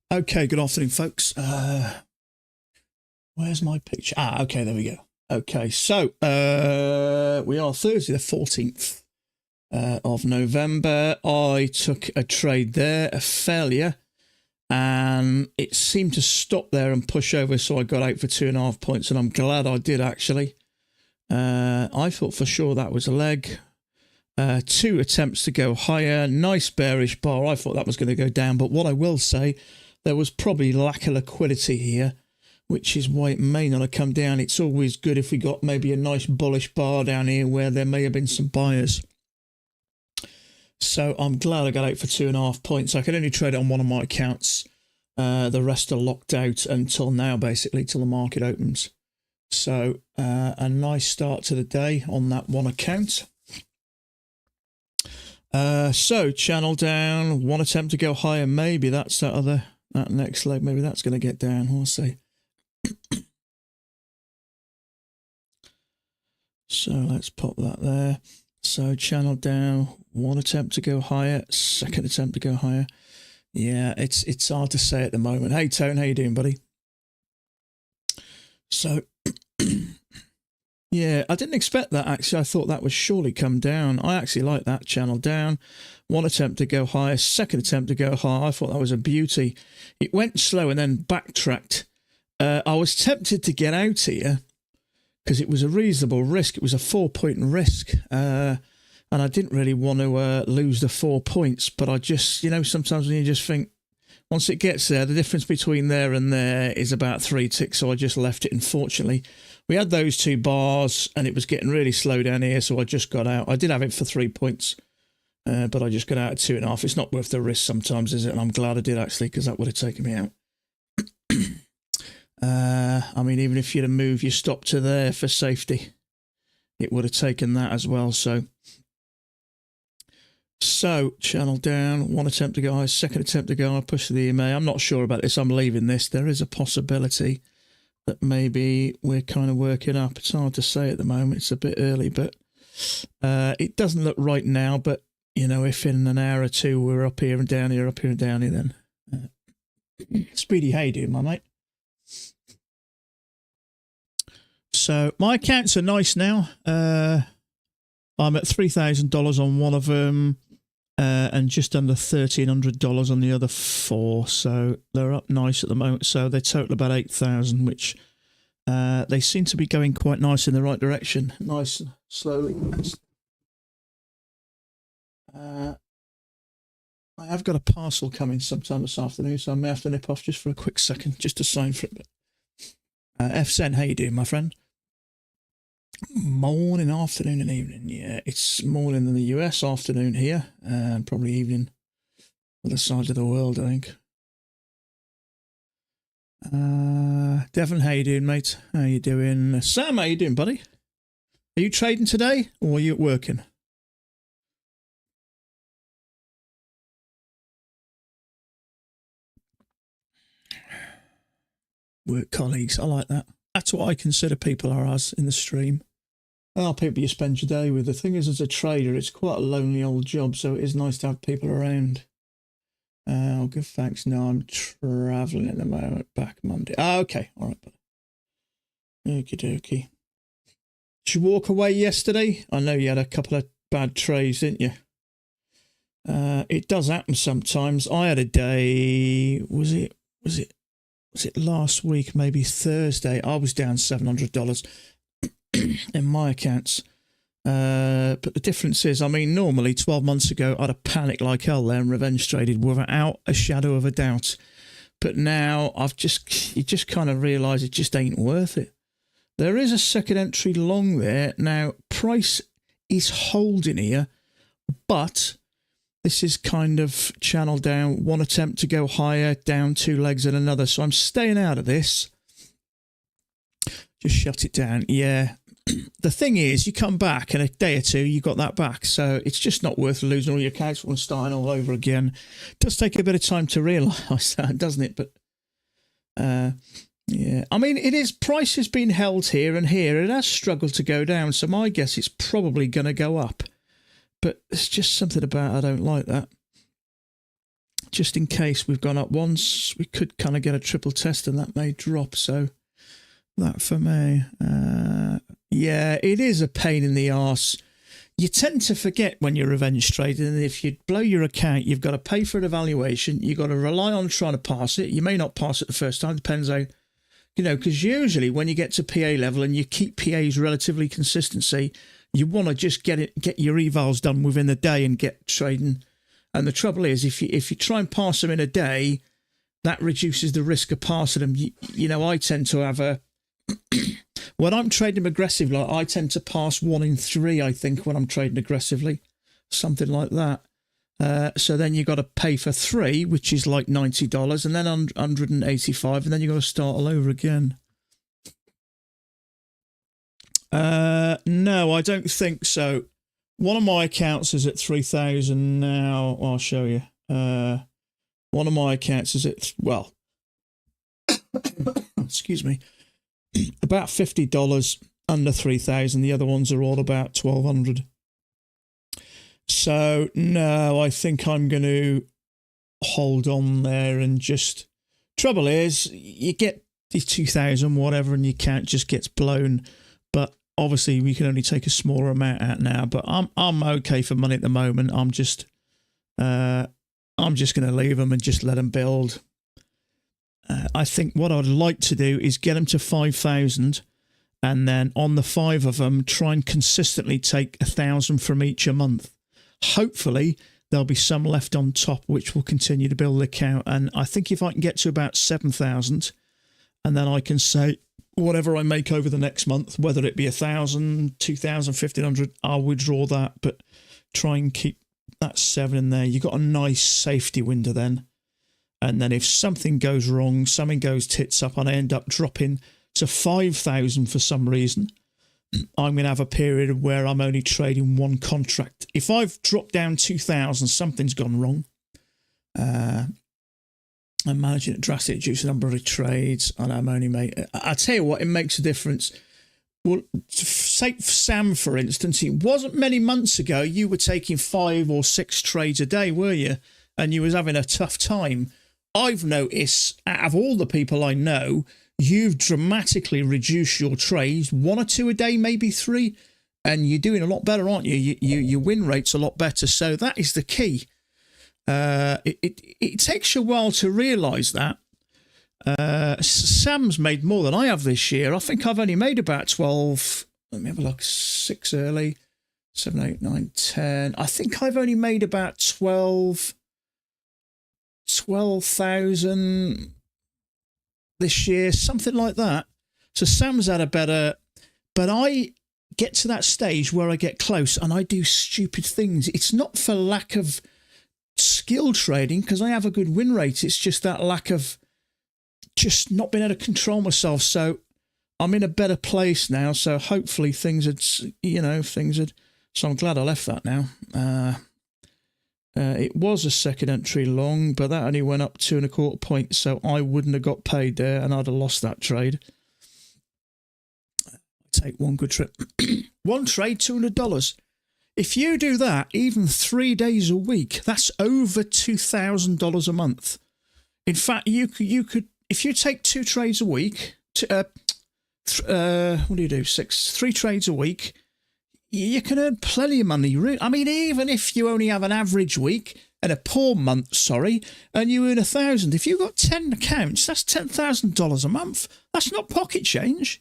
Okay, good afternoon, folks. Where's my picture? Okay, there we go. Okay, so we are Thursday the 14th of November. I took a trade there, a failure, and it seemed to stop there and push over, so I got out for 2.5 points, and I'm glad I did, actually. I thought for sure that was a leg. 2 attempts to go higher, nice bearish bar. I thought that was going to go down, but what I will say, there was probably lack of liquidity here, which is why it may not have come down. It's always good if we got maybe a nice bullish bar down here where there may have been some buyers. So I'm glad I got out for 2.5 points. I can only trade it on one of my accounts. The rest are locked out until now, basically, till the market opens. So a nice start to the day on that one account. So channel down, one attempt to go higher. Maybe that's that next leg. Maybe that's going to get down. We'll see. So let's pop that there. So channel down, one attempt to go higher, second attempt to go higher. Yeah, it's hard to say at the moment. Hey Tone, how you doing, buddy? So yeah, I didn't expect that, actually. I thought that would surely come down. I actually like that. Channel down, one attempt to go higher, second attempt to go higher. I thought that was a beauty. It went slow and then backtracked. I was tempted to get out here because it was a reasonable risk. It was a 4-point risk, and I didn't really want to lose the 4 points. But I just, sometimes when you just think, once it gets there, the difference between there and there is about 3 ticks, so I just left it. Unfortunately, we had those 2 bars, and it was getting really slow down here, so I just got out. I did have it for 3 points, but I just got out at 2.5. It's not worth the risk sometimes, is it? And I'm glad I did, actually, because that would have taken me out. I mean, even if you'd have moved your stop to there for safety, it would have taken that as well. So channel down, one attempt to go high, second attempt to go high, push to the EMA. I'm not sure about this. I'm leaving this. There is a possibility that maybe we're kind of working up. It's hard to say at the moment. It's a bit early, but it doesn't look right now. But, if in an hour or two we're up here and down here, up here and down here, then Speedy, how you doing, my mate? So my accounts are nice now. I'm at $3,000 on one of them, and just under $1,300 on the other 4. So they're up nice at the moment. So they total about 8,000, which they seem to be going quite nice in the right direction. Nice, slowly. I have got a parcel coming sometime this afternoon, so I may have to nip off just for a quick second, just to sign for it. F-Sen, how you doing, my friend? Morning, afternoon and evening. Yeah, it's morning in the US, afternoon here, and probably evening on the side of the world, I think. Devon, how you doing, mate? How you doing? Sam, how you doing, buddy? Are you trading today, or are you working? Work colleagues, I like that. That's what I consider people are as in the stream. Well, people you spend your day with. The thing is, as a trader, it's quite a lonely old job, so it is nice to have people around. Oh, good, thanks. No, I'm travelling at the moment. Back Monday. Okay. All right, buddy. Okie dokie. Did you walk away yesterday? I know you had a couple of bad trades, didn't you? It does happen sometimes. I had a day, was it last week, maybe Thursday? I was down $700 in my accounts. But the difference is, I mean, normally 12 months ago, I'd have panicked like hell there and revenge traded without a shadow of a doubt. But now you just kind of realise it just ain't worth it. There is a second entry long there. Now, price is holding here, but this is kind of channel down, one attempt to go higher, down 2 legs and another. So I'm staying out of this. Just shut it down. Yeah. The thing is, you come back in a day or two, you got that back. So it's just not worth losing all your accounts and starting all over again. It does take a bit of time to realise that, doesn't it? But yeah, I mean, price has been held here and here. It has struggled to go down. So my guess it's probably going to go up. But it's just something about I don't like that. just in case we've gone up once, we could kind of get a triple test and that may drop. So that for me, yeah, it is a pain in the arse. You tend to forget when you're revenge trading, and if you blow your account, you've got to pay for an evaluation. You've got to rely on trying to pass it. You may not pass it the first time, depends how, you know, because usually when you get to PA level and you keep PAs relatively consistency, you want to just get your evals done within the day and get trading. And the trouble is, if you try and pass them in a day, that reduces the risk of passing them. You know, I tend to have a when I'm trading aggressively, I tend to pass 1 in 3, I think, when I'm trading aggressively, something like that. So then you got to pay for 3, which is like $90, and then $185, and then you got to start all over again. No, I don't think so. One of my accounts is at 3,000 now. I'll show you. One of my accounts is at, well, excuse me, about $50 under 3,000. The other ones are all about 1,200. So no, I think I'm going to hold on there and just. Trouble is, you get the 2,000 whatever, and your account just gets blown. But obviously, we can only take a smaller amount out now. But I'm okay for money at the moment. I'm just going to leave them and just let them build. I think what I'd like to do is get them to 5,000, and then on the 5 of them, try and consistently take 1,000 from each a month. Hopefully, there'll be some left on top, which will continue to build the account. And I think if I can get to about 7,000, and then I can say whatever I make over the next month, whether it be 1,000, 2,000, 1,500, I'll withdraw that, but try and keep that 7 in there. You've got a nice safety window then. And then if something goes wrong, something goes tits up, and I end up dropping to 5,000 for some reason, I'm going to have a period where I'm only trading 1 contract. If I've dropped down 2,000, something's gone wrong. I'm managing it drastically, reduce the number of trades, and I'm only making. I tell you what, it makes a difference. Well, take Sam, for instance. It wasn't many months ago you were taking 5 or 6 trades a day, were you? And you was having a tough time. I've noticed, out of all the people I know, you've dramatically reduced your trades, 1 or 2 a day, maybe 3, and you're doing a lot better, aren't you? Your win rate's a lot better. So that is the key. It takes you a while to realise that. Sam's made more than I have this year. I think I've only made about 12. Let me have a look. 6 early, 7, 8, 9, 10. I think I've only made about 12,000 this year, something like that. So Sam's had a better, but I get to that stage where I get close and I do stupid things. It's not for lack of skill trading, because I have a good win rate. It's just that lack of just not being able to control myself. So I'm in a better place now. So hopefully things had, so I'm glad I left that now. It was a second entry long, but that only went up 2.25 points, so I wouldn't have got paid there, and I'd have lost that trade. Take 1 good trade. 1 trade, $200. If you do that, even 3 days a week, that's over $2,000 a month. In fact, you could if you take 2 trades a week. What do you do? 3 trades a week. You can earn plenty of money. I mean, even if you only have an average week and a poor month, and you earn 1,000, if you've got 10 accounts, that's $10,000 a month. That's not pocket change.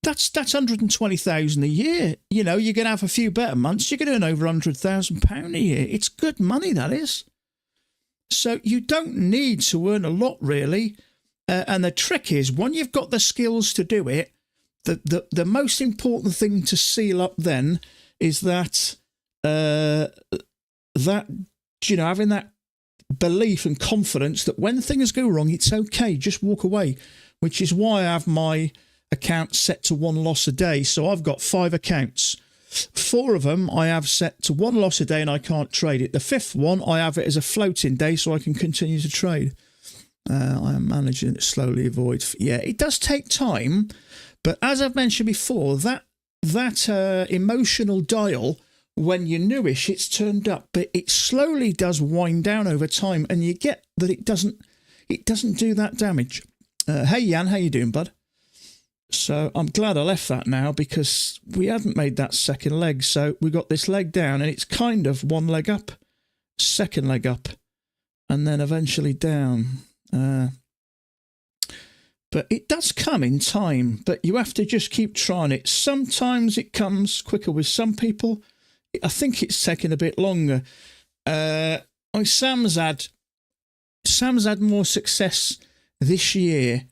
That's $120,000 a year. You know, you're going to have a few better months. You're going to earn over £100,000 a year. It's good money, that is. So you don't need to earn a lot, really. And the trick is, when you've got the skills to do it, the most important thing to seal up then is that having that belief and confidence that when things go wrong, it's okay, just walk away, which is why I have my account set to 1 loss a day. So I've got 5 accounts. 4 of them I have set to 1 loss a day and I can't trade it. The 5th one, I have it as a floating day so I can continue to trade. I am managing it slowly, avoid. Yeah, it does take time. But as I've mentioned before, that emotional dial when you're newish, it's turned up, but it slowly does wind down over time, and you get that it doesn't do that damage. Hey Jan, how you doing, bud? So I'm glad I left that now, because we hadn't made that second leg. So we got this leg down, and it's kind of one leg up, second leg up, and then eventually down. But it does come in time, but you have to just keep trying it. Sometimes it comes quicker with some people. I think it's taking a bit longer. Sam's had more success this year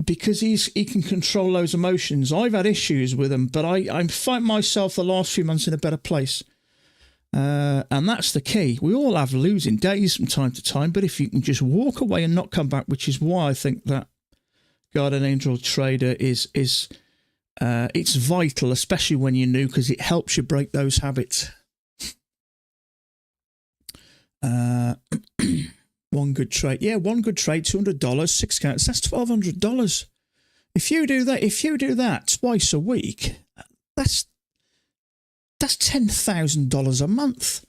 because he can control those emotions. I've had issues with them, but I find myself the last few months in a better place. And that's the key. We all have losing days from time to time, but if you can just walk away and not come back, which is why I think that Guardian Angel Trader is it's vital, especially when you're new, because it helps you break those habits. One good trade, $200, 6 counts. That's $1,200. If you do that twice a week, that's $10,000 a month,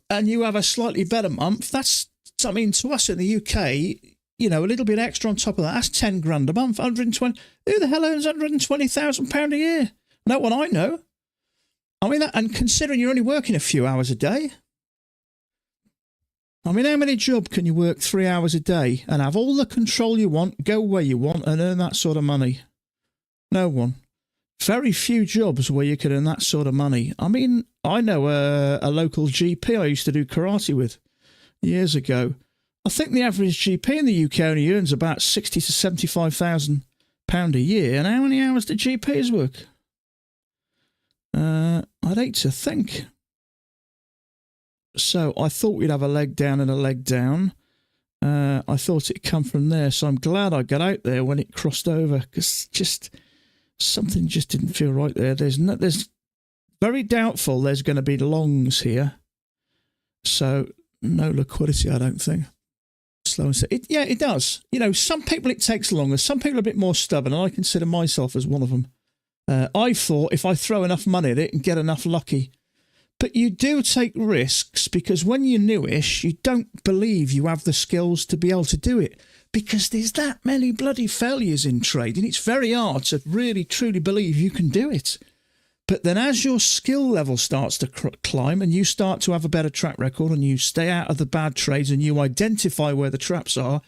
and you have a slightly better month. That's, I mean, to us in the UK, a little bit extra on top of that. That's 10 grand a month. 120. Who the hell owns £120,000 a year? No one I know. I mean, and considering you're only working a few hours a day. I mean, how many jobs can you work 3 hours a day and have all the control you want, go where you want, and earn that sort of money? No one. Very few jobs where you can earn that sort of money. I mean, I know a local GP I used to do karate with years ago. I think the average GP in the UK only earns about £60,000 to £75,000 a year. And how many hours do GPs work? I'd hate to think. So I thought we'd have a leg down and a leg down. I thought it'd come from there. So I'm glad I got out there when it crossed over, because something just didn't feel right there. There's very doubtful there's going to be longs here. So no liquidity, I don't think. Slow and steady. Yeah, it does. Some people it takes longer. Some people are a bit more stubborn, and I consider myself as one of them. I thought if I throw enough money at it and get enough lucky. But you do take risks, because when you're newish, you don't believe you have the skills to be able to do it, because there's that many bloody failures in trading. It's very hard to really, truly believe you can do it. But then as your skill level starts to climb, and you start to have a better track record, and you stay out of the bad trades, and you identify where the traps are,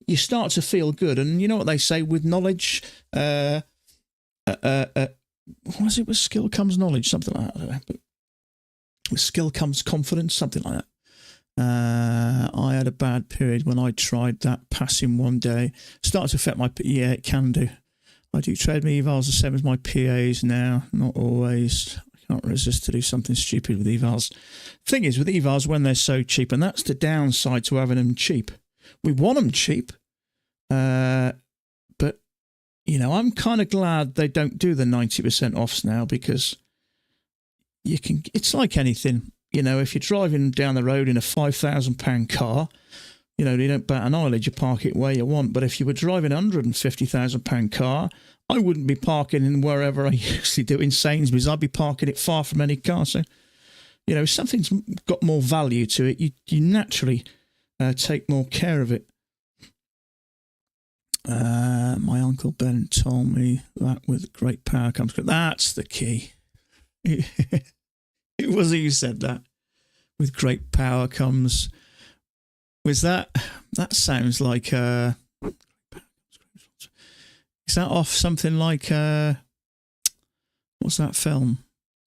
you start to feel good. And you know what they say, with knowledge, what is it? With skill comes knowledge, something like that. I don't know. But with skill comes confidence, something like that. I had a bad period when I tried that passing one day. Started to affect my... Yeah, it can do. I do trade my evals the same as my PAs now. Not always. I can't resist to do something stupid with evals. Thing is, with evals, when they're so cheap, and that's the downside to having them cheap. We want them cheap. But, I'm kind of glad they don't do the 90% offs now, because... it's like anything, if you're driving down the road in a £5,000 car, you don't bat an eyelid, you park it where you want. But if you were driving a £150,000 car, I wouldn't be parking in wherever I usually do in Sainsbury's. I'd be parking it far from any car. So, something's got more value to it. You naturally take more care of it. My Uncle Ben told me that with great power comes... That's the key. It was who said that. With great power comes... Was that sounds like... is that off something like... what's that film?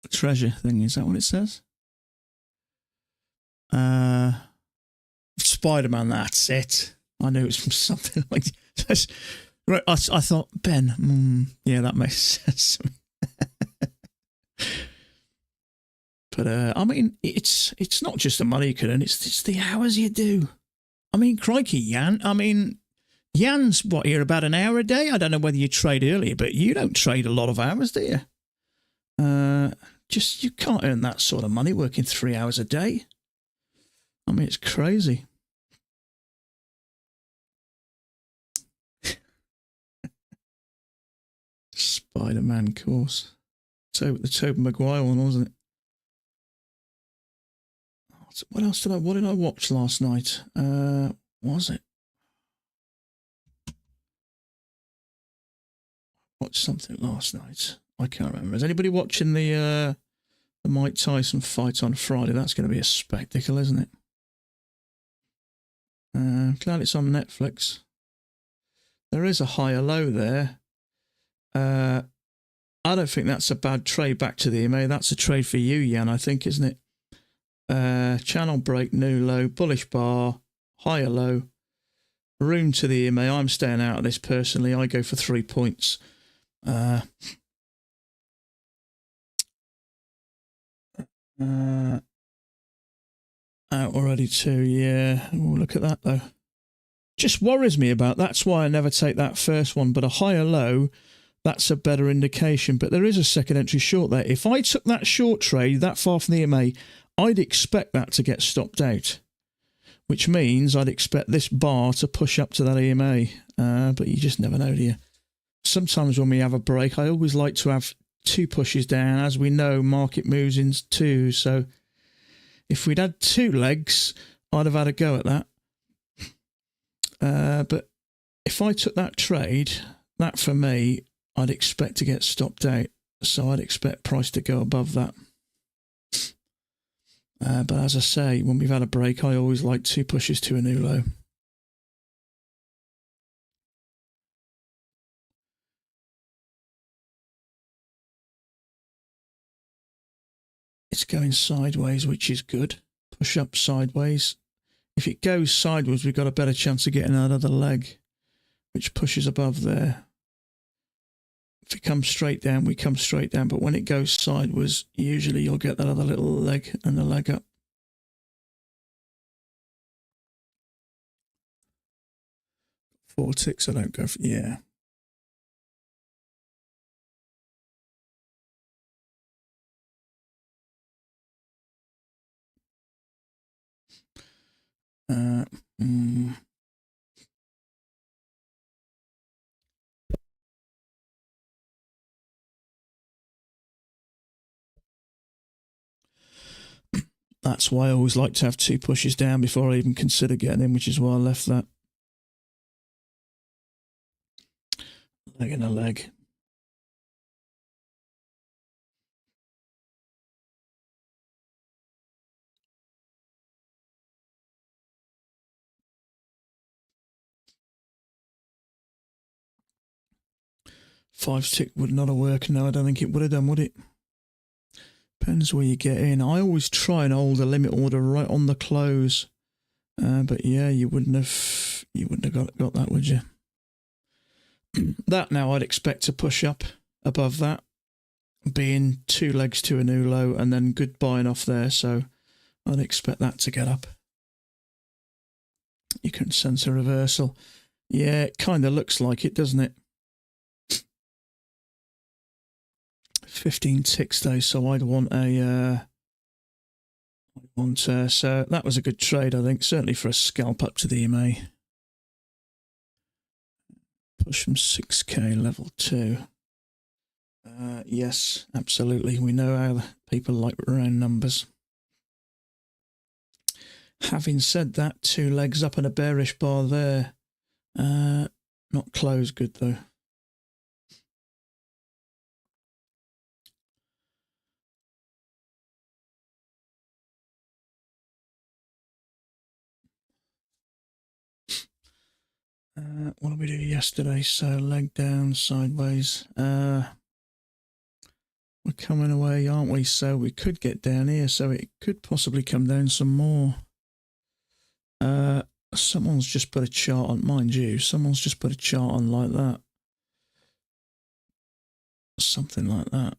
The Treasure thing, is that what it says? Spider-Man, that's it. I knew it was from something like... Right, I thought, Ben, yeah, that makes sense. But, I mean, it's not just the money you can earn, it's the hours you do. I mean, crikey, Jan. I mean, Jan's, here about an hour a day? I don't know whether you trade earlier, but you don't trade a lot of hours, do you? You can't earn that sort of money working 3 hours a day. I mean, it's crazy. Spider-Man course. The Tobey Maguire one, wasn't it? What else what did I watch last night? Was it? Watched something last night. I can't remember. Is anybody watching the Mike Tyson fight on Friday? That's going to be a spectacle, isn't it? Glad it's on Netflix. There is a higher low there. I don't think that's a bad trade back to the EMA. That's a trade for you, Jan, I think, isn't it? Channel break, new low, bullish bar, higher low, room to the EMA. I'm staying out of this personally. I go for 3 points. Out already too, yeah. Oh, look at that though. Just worries me about. That's why I never take that first one. But a higher low, that's a better indication. But there is a second entry short there. If I took that short trade that far from the EMA, I'd expect that to get stopped out, which means I'd expect this bar to push up to that EMA. But you just never know, do you? Sometimes when we have a break, I always like to have 2 pushes down. As we know, market moves in 2. So if we'd had 2 legs, I'd have had a go at that. But if I took that trade, that for me, I'd expect to get stopped out. So I'd expect price to go above that. But as I say, when we've had a break, I always like 2 pushes to a new low. It's going sideways, which is good. Push up sideways. If it goes sideways, we've got a better chance of getting another leg, which pushes above there. If it comes straight down, we come straight down. But when it goes sideways, usually you'll get that other little leg and the leg up. Four ticks, I don't go for, yeah. That's why I always like to have 2 pushes down before I even consider getting in, which is why I left that. Leg and a leg. Five tick would not have worked. No, I don't think it would have done, would it? Depends where you get in. I always try and hold the limit order right on the close. But yeah, you wouldn't have got that, would you? That now I'd expect to push up above that, being 2 legs to a new low, and then good buying off there. So I'd expect that to get up. You can sense a reversal. Yeah, it kind of looks like it, doesn't it? 15 ticks though, so I'd want a so that was a good trade, I think, certainly for a scalp up to the EMA. Push from 6k level 2. Yes, absolutely. We know how people like round numbers. Having said that, 2 legs up and a bearish bar there. Not close good though. What did we do yesterday? So leg down, sideways. We're coming away, aren't we? So we could get down here. So it could possibly come down some more. Someone's just put a chart on, mind you. Someone's just put a chart on like that. Something like that.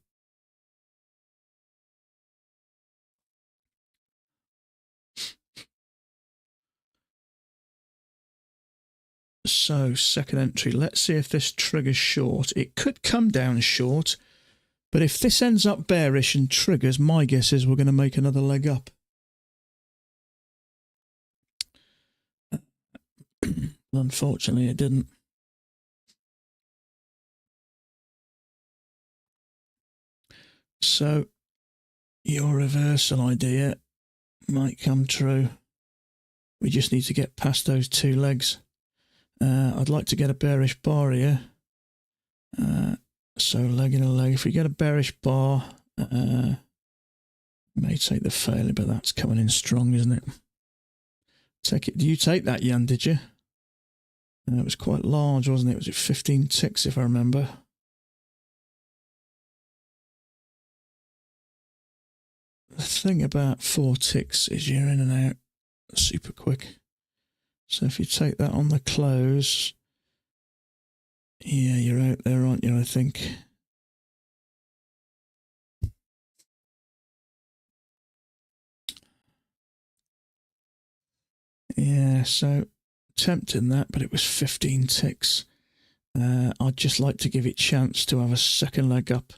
So second entry, let's see if this triggers short. It could come down short, but if this ends up bearish and triggers, my guess is we're going to make another leg up. Unfortunately, it didn't. So your reversal idea might come true. We just need to get past those two legs. I'd like to get a bearish bar here. So leg in a leg. If we get a bearish bar, may take the failure, but that's coming in strong, isn't it? Take it. Do you take that, Jan? Did you? It was quite large, wasn't it? Was it 15 ticks, if I remember? The thing about 4 ticks is you're in and out super quick. So if you take that on the close, yeah, you're out there, aren't you? I think. Yeah, so tempting that, but it was 15 ticks. I'd just like to give it a chance to have a second leg up,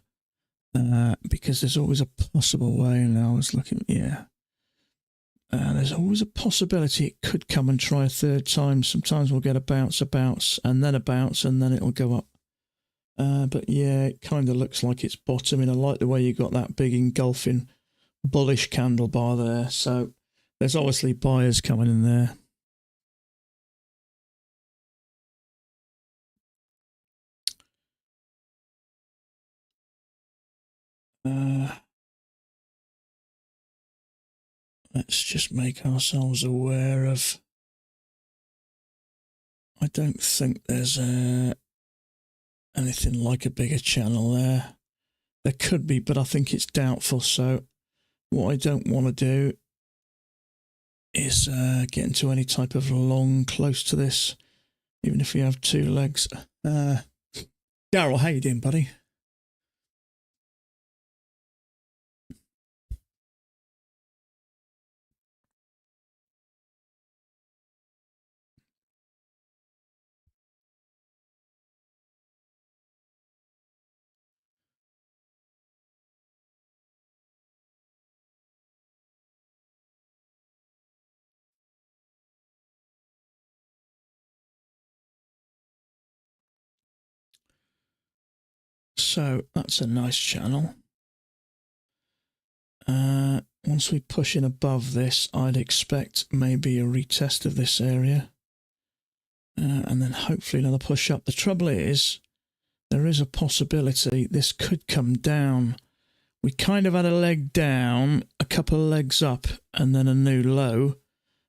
because there's always a possible way. And I was looking, yeah. There's always a possibility it could come and try a third time. Sometimes we'll get a bounce, and then a bounce, and then it'll go up. But yeah, it kind of looks like it's bottoming. I like the way you got that big engulfing bullish candle bar there. So there's obviously buyers coming in there. Let's just make ourselves aware of. I don't think there's anything like a bigger channel there. There could be, but I think it's doubtful. So what I don't want to do is get into any type of long close to this, even if we have two legs. Daryl, how you doing, buddy? So that's a nice channel. Once we push in above this, I'd expect maybe a retest of this area. And then hopefully another push up. The trouble is, there is a possibility this could come down. We kind of had a leg down, a couple of legs up, and then a new low.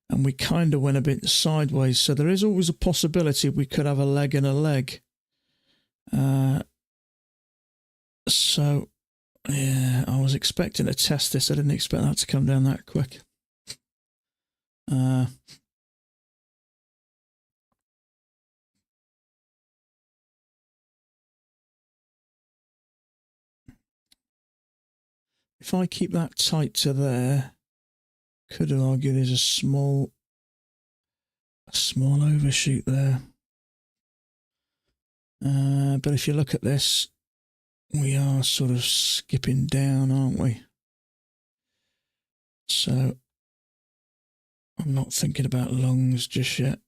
And we kind of went a bit sideways. So there is always a possibility we could have a leg and a leg. So, yeah, I was expecting to test this. I didn't expect that to come down that quick. If I keep that tight to there, could argue there's a small overshoot there. But if you look at this, we are sort of skipping down, aren't we? So I'm not thinking about longs just yet.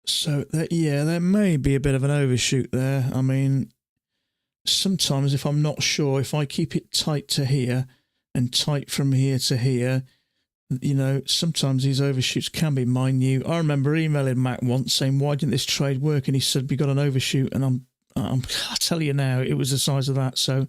So yeah, there may be a bit of an overshoot there. I mean, sometimes if I'm not sure, if I keep it tight to here and tight from here to here, you know, sometimes these overshoots can be minute. I remember emailing Matt once saying, "Why didn't this trade work?" And he said, "We got an overshoot." And I tell you now, it was the size of that. So,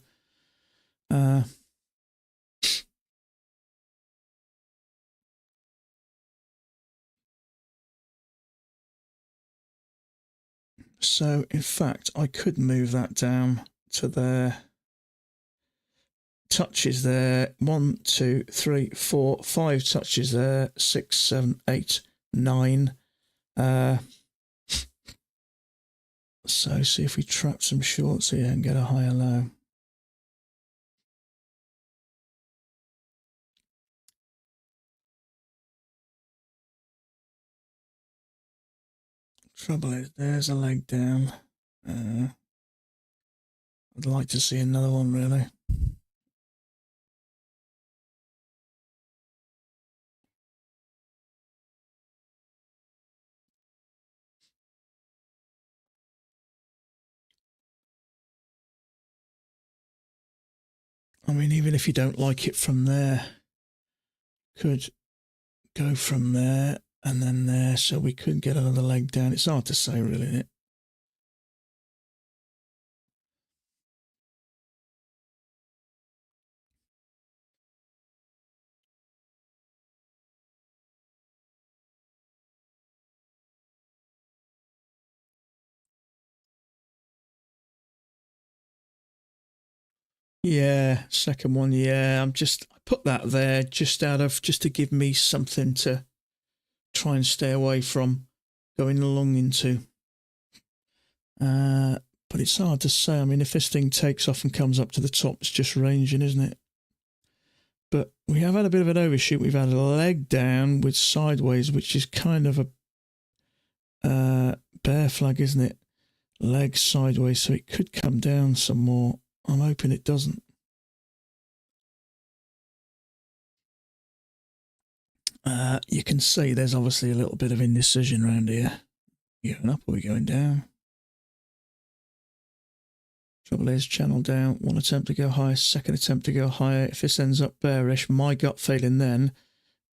so in fact, I could move that down to there. Touches there. 1, 2, 3, 4, 5 touches there. 6, 7, 8, 9. So see if we trap some shorts here and get a higher low. Trouble is, there's a leg down. I'd like to see another one, really. I mean, even if you don't like it from there, could go from there and then there, so we could get another leg down. It's hard to say, really, isn't it? Yeah, second one, yeah. I put that there just to give me something to try and stay away from going along into. But it's hard to say. I mean, if this thing takes off and comes up to the top, it's just ranging, isn't it? But we have had a bit of an overshoot. We've had a leg down with sideways, which is kind of a bear flag, isn't it? Leg sideways, so it could come down some more. I'm hoping it doesn't. You can see there's obviously a little bit of indecision around here. Are we going up or are we going down? Trouble is, channel down, one attempt to go higher, second attempt to go higher. If this ends up bearish, my gut feeling then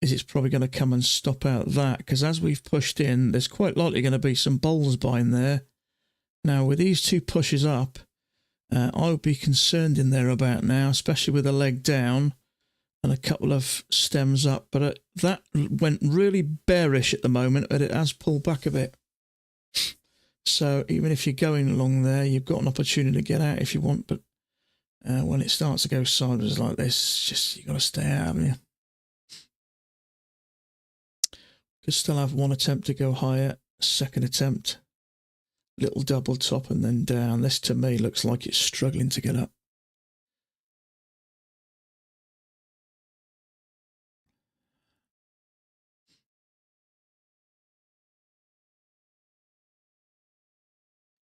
is it's probably going to come and stop out that, because as we've pushed in, there's quite likely going to be some bulls buying there. Now, with these two pushes up, I would be concerned in there about now, especially with a leg down and a couple of stems up. But that went really bearish at the moment, but it has pulled back a bit. So even if you're going along there, you've got an opportunity to get out if you want. But when it starts to go sideways like this, just you've got to stay out, haven't you? Could still have one attempt to go higher, second attempt, little double top and then down. This to me looks like it's struggling to get up.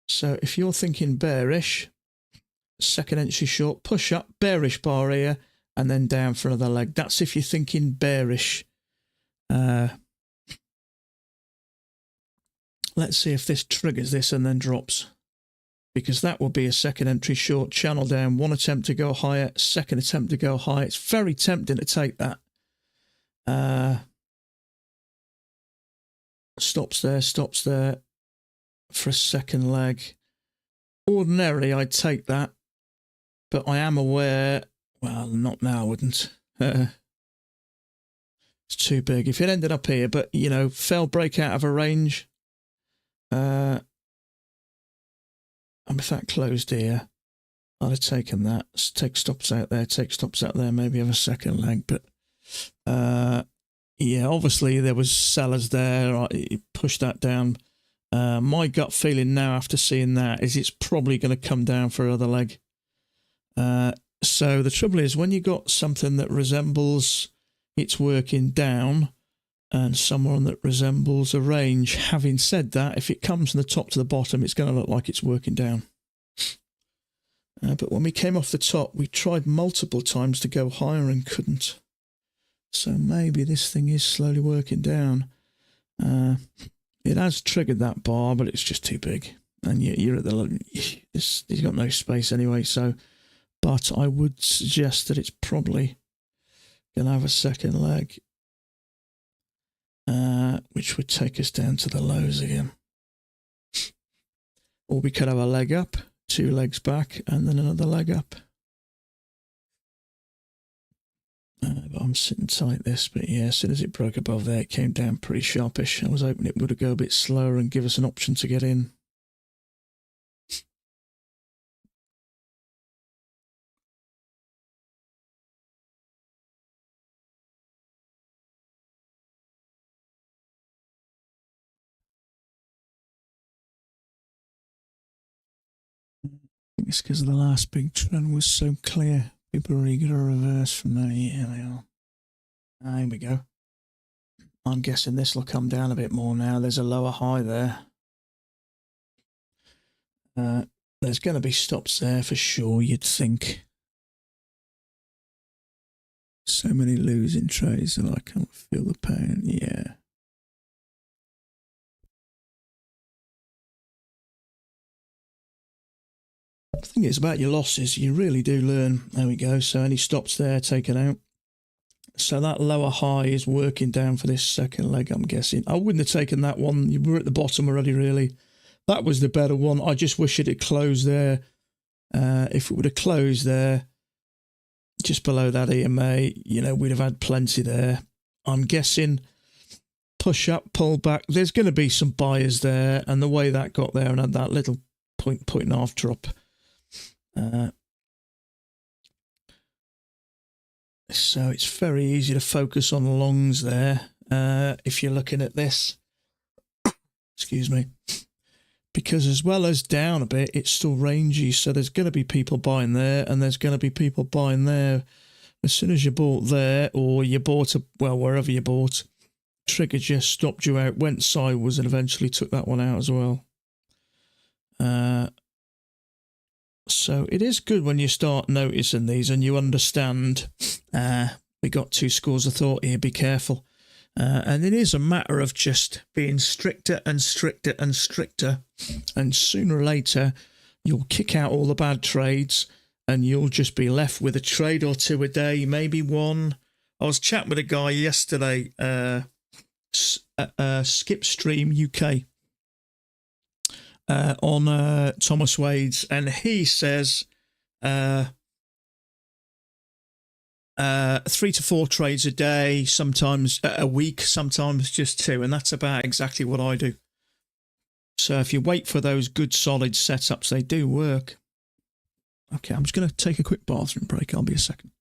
So if you're thinking bearish, second entry short, push up, bearish bar here, and then down for another leg. That's if you're thinking bearish. Let's see if this triggers this and then drops, because that will be a second entry short, channel down, one attempt to go higher, second attempt to go high. It's very tempting to take that. Stops there for a second leg. Ordinarily, I'd take that, but I am aware, well, not now, I wouldn't. It's too big. If it ended up here, but, you know, fell break out of a range, and if that closed here, I'd have taken that. Take stops out there, maybe have a second leg. But yeah, obviously there was sellers there. I pushed that down. My gut feeling now after seeing that is it's probably going to come down for another leg. So the trouble is when you got something that resembles it's working down and someone that resembles a range, having said that, if it comes from the top to the bottom, it's going to look like it's working down. But when we came off the top, we tried multiple times to go higher and couldn't. So maybe this thing is slowly working down. It has triggered that bar, but it's just too big. And you're at the... You've got no space anyway, so... But I would suggest that it's probably going to have a second leg, which would take us down to the lows again. Or we could have a leg up, two legs back, and then another leg up. But I'm sitting tight this, but yeah, as soon as it broke above there, it came down pretty sharpish. I was hoping it would go a bit slower and give us an option to get in. I think it's because the last big trend was so clear. People are eager to reverse from that. Yeah, they are. Here we go. I'm guessing this will come down a bit more now. There's a lower high there. There's going to be stops there for sure, you'd think. So many losing trades that I can't feel the pain. Yeah. think it's about your losses. You really do learn. There we go. So any stops there, take it out. So that lower high is working down for this second leg, I'm guessing. I wouldn't have taken that one. You were at the bottom already, really. That was the better one. I just wish it had closed there. If it would have closed there, just below that EMA, you know, we'd have had plenty there. I'm guessing push up, pull back. There's going to be some buyers there, and the way that got there and had that little point and a half drop. So it's very easy to focus on the longs there if you're looking at this. Excuse me. Because as well as down a bit, it's still rangy. So there's going to be people buying there, and there's going to be people buying there. As soon as you bought there, or you bought, wherever you bought, triggered you, stopped you out, went sideways, and eventually took that one out as well. So it is good when you start noticing these and you understand, we got 2 schools of thought here, be careful. And it is a matter of just being stricter and stricter and stricter. And sooner or later, you'll kick out all the bad trades and you'll just be left with a trade or 2 a day, maybe 1. I was chatting with a guy yesterday, Skipstream UK, on Thomas Wade's, and he says 3 to 4 trades a day, sometimes a week, sometimes just 2, and that's about exactly what I do. So if you wait for those good solid setups, they do work. Okay, I'm just going to take a quick bathroom break. I'll be a second.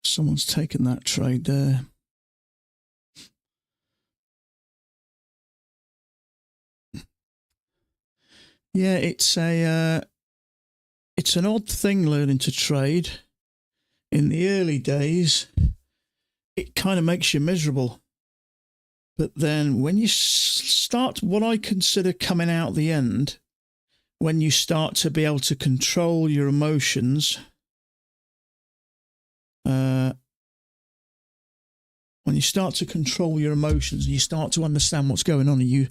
Someone's taken that trade there. Yeah, it's an odd thing learning to trade. In the early days, it kind of makes you miserable. But then when you start what I consider coming out the end, when you start to be able to control your emotions, when you start to control your emotions and you start to understand what's going on, and you,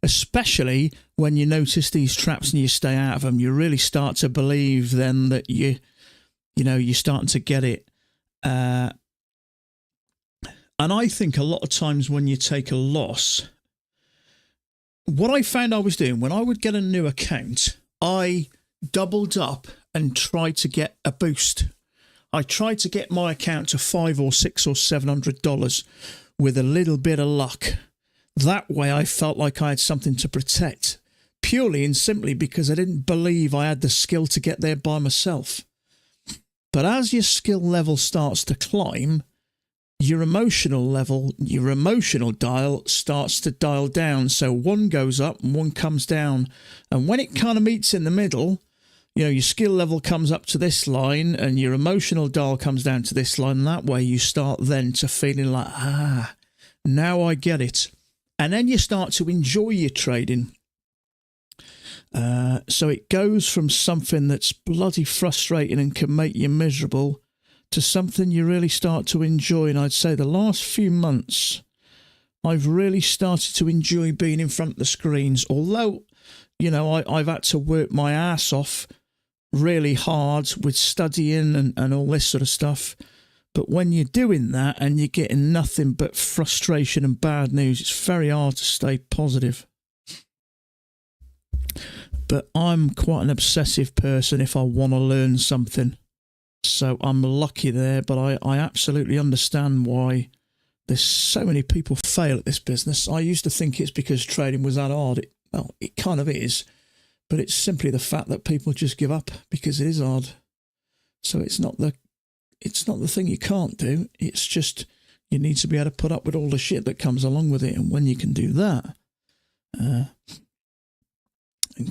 especially when you notice these traps and you stay out of them, you really start to believe then that you're starting to get it. And I think a lot of times when you take a loss, what I found I was doing when I would get a new account, I doubled up and tried to get a boost. I tried to get my account to $500 or $600 or $700 with a little bit of luck. That way I felt like I had something to protect, purely and simply because I didn't believe I had the skill to get there by myself. But as your skill level starts to climb, your emotional level, your emotional dial starts to dial down. So one goes up and one comes down. And when it kind of meets in the middle, your skill level comes up to this line and your emotional dial comes down to this line. And that way you start then to feeling like, now I get it. And then you start to enjoy your trading. So it goes from something that's bloody frustrating and can make you miserable to something you really start to enjoy. And I'd say the last few months, I've really started to enjoy being in front of the screens. Although, I've had to work my ass off really hard with studying and all this sort of stuff. But when you're doing that and you're getting nothing but frustration and bad news, it's very hard to stay positive. But I'm quite an obsessive person if I want to learn something. So I'm lucky there, but I absolutely understand why there's so many people fail at this business. I used to think it's because trading was that hard. Well, it kind of is, but it's simply the fact that people just give up because it is hard. So it's not the thing you can't do. It's just you need to be able to put up with all the shit that comes along with it. And when you can do that, and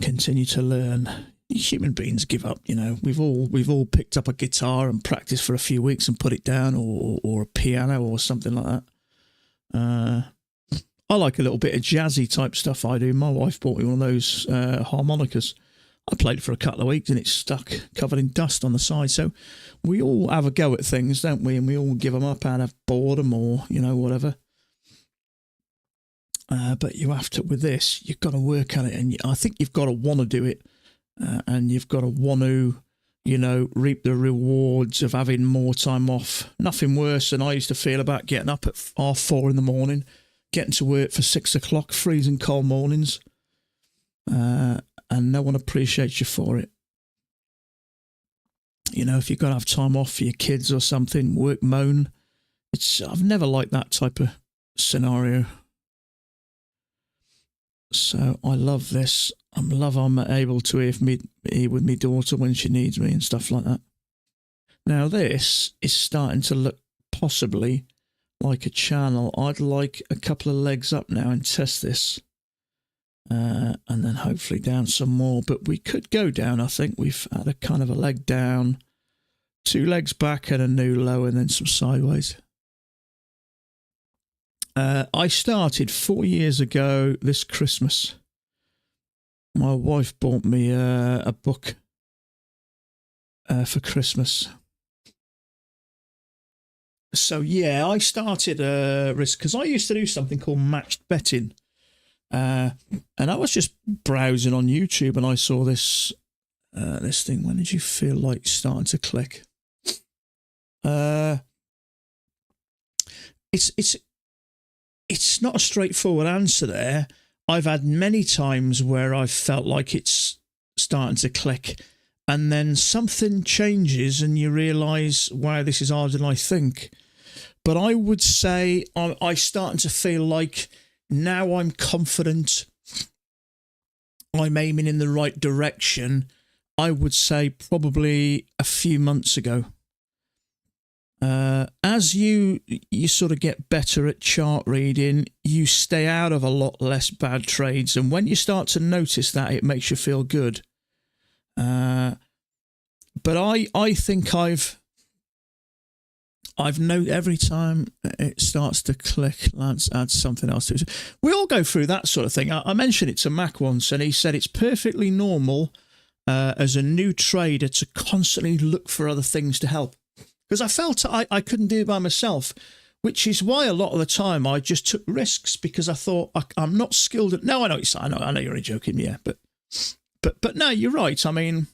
continue to learn, human beings give up. You know, we've all picked up a guitar and practiced for a few weeks and put it down, or a piano or something like that. I like a little bit of jazzy type stuff. I do. My wife bought me one of those harmonicas. I played it for a couple of weeks and it's stuck, covered in dust on the side. So we all have a go at things, don't we? And we all give them up out of boredom or, you know, whatever. But you have to, with this, you've got to work at it. And I think you've got to want to do it. And you've got to want to, you know, reap the rewards of having more time off. Nothing worse than I used to feel about getting up at 4:30 in the morning, getting to work for 6 o'clock, freezing cold mornings. And no one appreciates you for it. You know, if you've got to have time off for your kids or something, work moan. I've never liked that type of scenario. So I love this. I'm able to hear with my daughter when she needs me and stuff like that. Now this is starting to look possibly like a channel. I'd like a couple of legs up now and test this. And then hopefully down some more. But we could go down. I think we've had a kind of a leg down, 2 legs back and a new low, and then some sideways. I started 4 years ago this Christmas. My wife bought me a book for Christmas. So yeah, I started risk because I used to do something called matched betting. And I was just browsing on YouTube and I saw this thing. When did you feel like starting to click? It's not a straightforward answer there. I've had many times where I've felt like it's starting to click and then something changes and you realise, wow, this is harder than I think. But I would say I'm starting to feel like now I'm confident, I'm aiming in the right direction. I would say probably a few months ago. As you sort of get better at chart reading, you stay out of a lot less bad trades. And when you start to notice that, it makes you feel good. But I think I've known every time it starts to click, Lance adds something else to it. We all go through that sort of thing. I mentioned it to Mac once, and he said it's perfectly normal as a new trader to constantly look for other things to help. Because I felt I couldn't do it by myself, which is why a lot of the time I just took risks because I thought I'm not skilled at. No, I know I know you're only joking, yeah, but no, you're right. I mean,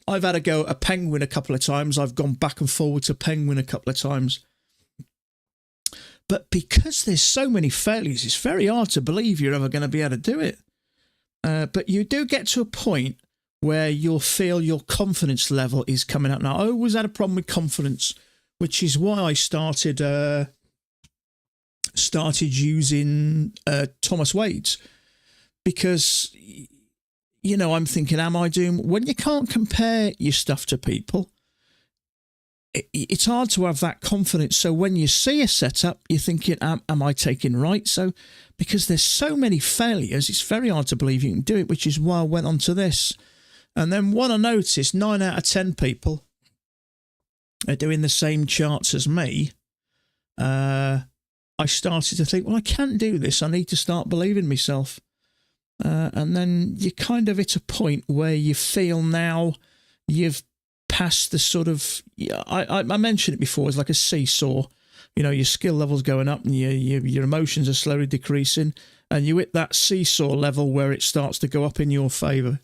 I've had a go at a penguin a couple of times. I've gone back and forward to penguin a couple of times. But because there's so many failures, it's very hard to believe you're ever going to be able to do it. But you do get to a point where you'll feel your confidence level is coming up. Now, I always had a problem with confidence, which is why I started using Thomas Wade's, because, you know, I'm thinking, am I doing... When you can't compare your stuff to people, it's hard to have that confidence. So when you see a setup, you're thinking, am I taking right? So because there's so many failures, it's very hard to believe you can do it, which is why I went on to this. And then what I noticed, 9 out of 10 people are doing the same charts as me. I started to think, well, I can't do this. I need to start believing myself. And then you kind of hit a point where you feel now you've passed the sort of... I mentioned it before, it's like a seesaw. You know, your skill level's going up and your emotions are slowly decreasing. And you hit that seesaw level where it starts to go up in your favour.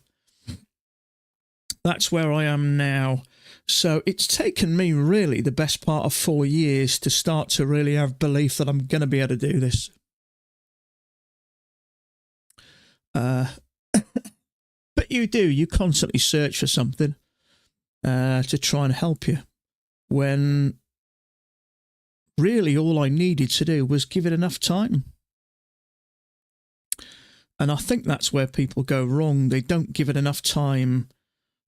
That's where I am now. So it's taken me really the best part of 4 years to start to really have belief that I'm going to be able to do this. But you constantly search for something to try and help you. when really all I needed to do was give it enough time. And I think that's where people go wrong. They don't give it enough time.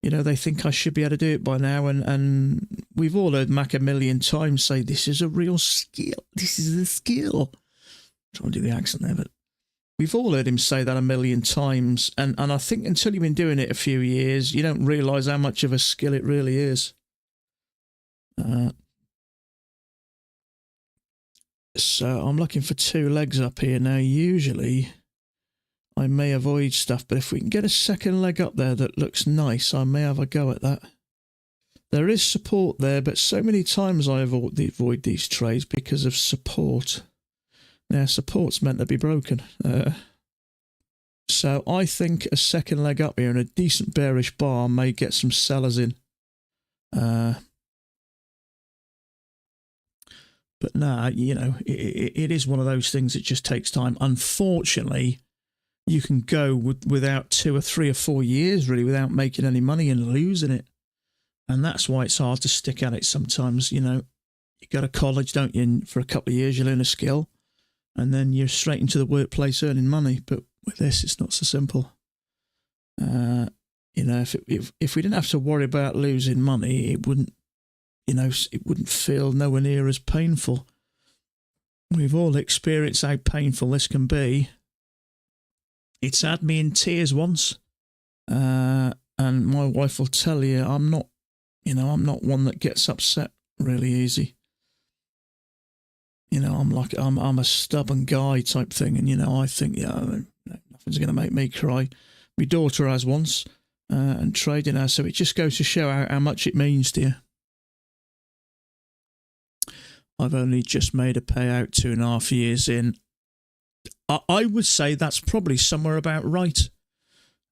They think I should be able to do it by now. And we've all heard Mac a million times say, this is a real skill. This is a skill. I'm trying to do the accent there, but we've all heard him say that a million times. And I think until you've been doing it a few years, you don't realise how much of a skill it really is. So I'm looking for 2 legs up here. Now, usually I may avoid stuff, but if we can get a second leg up there that looks nice, I may have a go at that. There is support there, but so many times I avoid these trays because of support. Now, support's meant to be broken. So I think a second leg up here and a decent bearish bar may get some sellers in. But nah, it is one of those things that just takes time. Unfortunately, you can go without 2 or 3 or 4 years, really, without making any money and losing it. And that's why it's hard to stick at it sometimes. You go to college, don't you? And for a couple of years, you learn a skill. And then you're straight into the workplace earning money. But with this, it's not so simple. If we didn't have to worry about losing money, it wouldn't feel nowhere near as painful. We've all experienced how painful this can be. It's had me in tears once, and my wife will tell you I'm not one that gets upset really easy. I'm a stubborn guy type thing, and I think nothing's going to make me cry. My daughter has once, and trading has, so it just goes to show how much it means to you. I've only just made a payout 2.5 years in. I would say that's probably somewhere about right.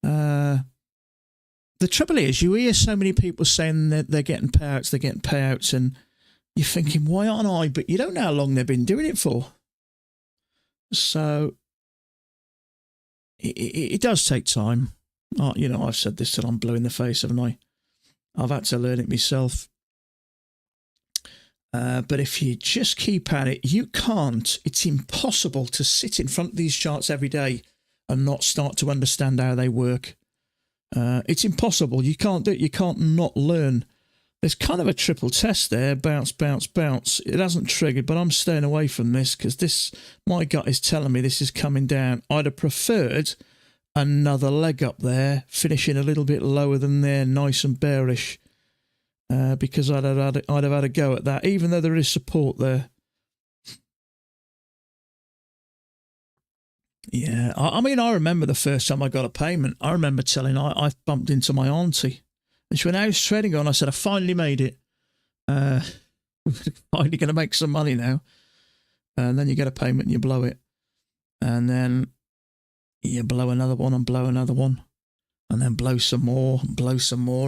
The trouble is, you hear so many people saying that they're getting payouts, and you're thinking, why aren't I? But you don't know how long they've been doing it for. So it does take time. I've said this till I'm blue in the face, haven't I? I've had to learn it myself. But if you just keep at it, you can't. It's impossible to sit in front of these charts every day and not start to understand how they work. It's impossible. You can't do it. You can't not learn. There's kind of a triple test there. Bounce, bounce, bounce. It hasn't triggered, but I'm staying away from this because my gut is telling me this is coming down. I'd have preferred another leg up there, finishing a little bit lower than there, nice and bearish. Because I'd have had a go at that, even though there is support there. Yeah, I mean, I remember the first time I got a payment. I remember I bumped into my auntie, and she went, "How's trading on?" I said, "I finally made it. Finally going to make some money now." And then you get a payment and you blow it, and then you blow another one and blow another one. And then blow some more,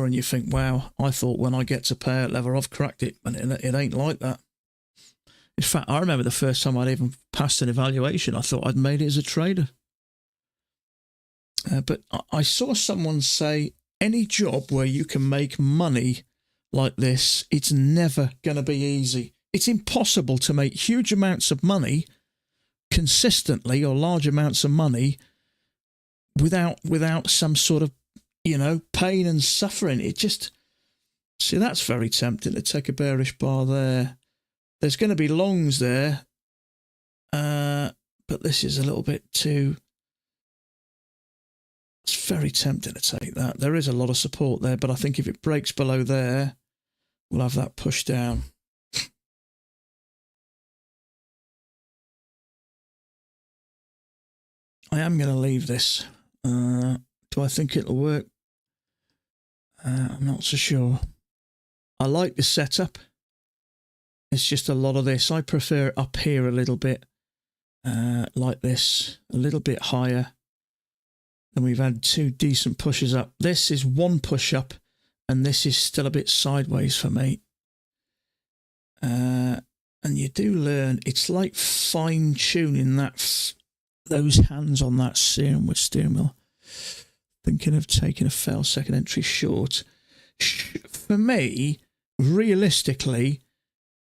and you think, wow, I thought when I get to payout level, I've cracked it, and it ain't like that. In fact, I remember the first time I'd even passed an evaluation, I thought I'd made it as a trader. But I saw someone say, any job where you can make money like this, it's never going to be easy. It's impossible to make huge amounts of money consistently, or large amounts of money, without some sort of, pain and suffering. That's very tempting to take a bearish bar there. There's going to be longs there, but this is a little bit too. It's very tempting to take that. There is a lot of support there, but I think if it breaks below there, we'll have that push down. I am going to leave this. Do I think it'll work? I'm not so sure. I like the setup. It's just a lot of this. I prefer it up here a little bit, like this, a little bit higher. And we've had 2 decent pushes up. This is 1 push up, and this is still a bit sideways for me. And you do learn. It's like fine tuning those hands on that steering wheel. Thinking of taking a fail second entry short. For me, realistically,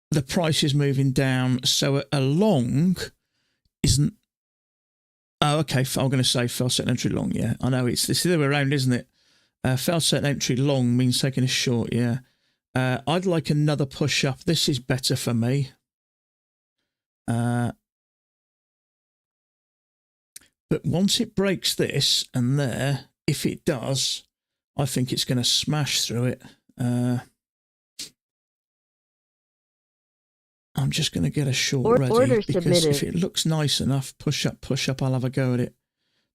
the price is moving down. So a long isn't. Oh, okay. I'm going to say fell set entry long. Yeah, I know it's the other way around, isn't it? Fell set entry long means taking a short. Yeah. I'd like another push up. This is better for me. But once it breaks this and there, if it does, I think it's going to smash through it. I'm just going to get a short ready because submitted. If it looks nice enough, push up, I'll have a go at it.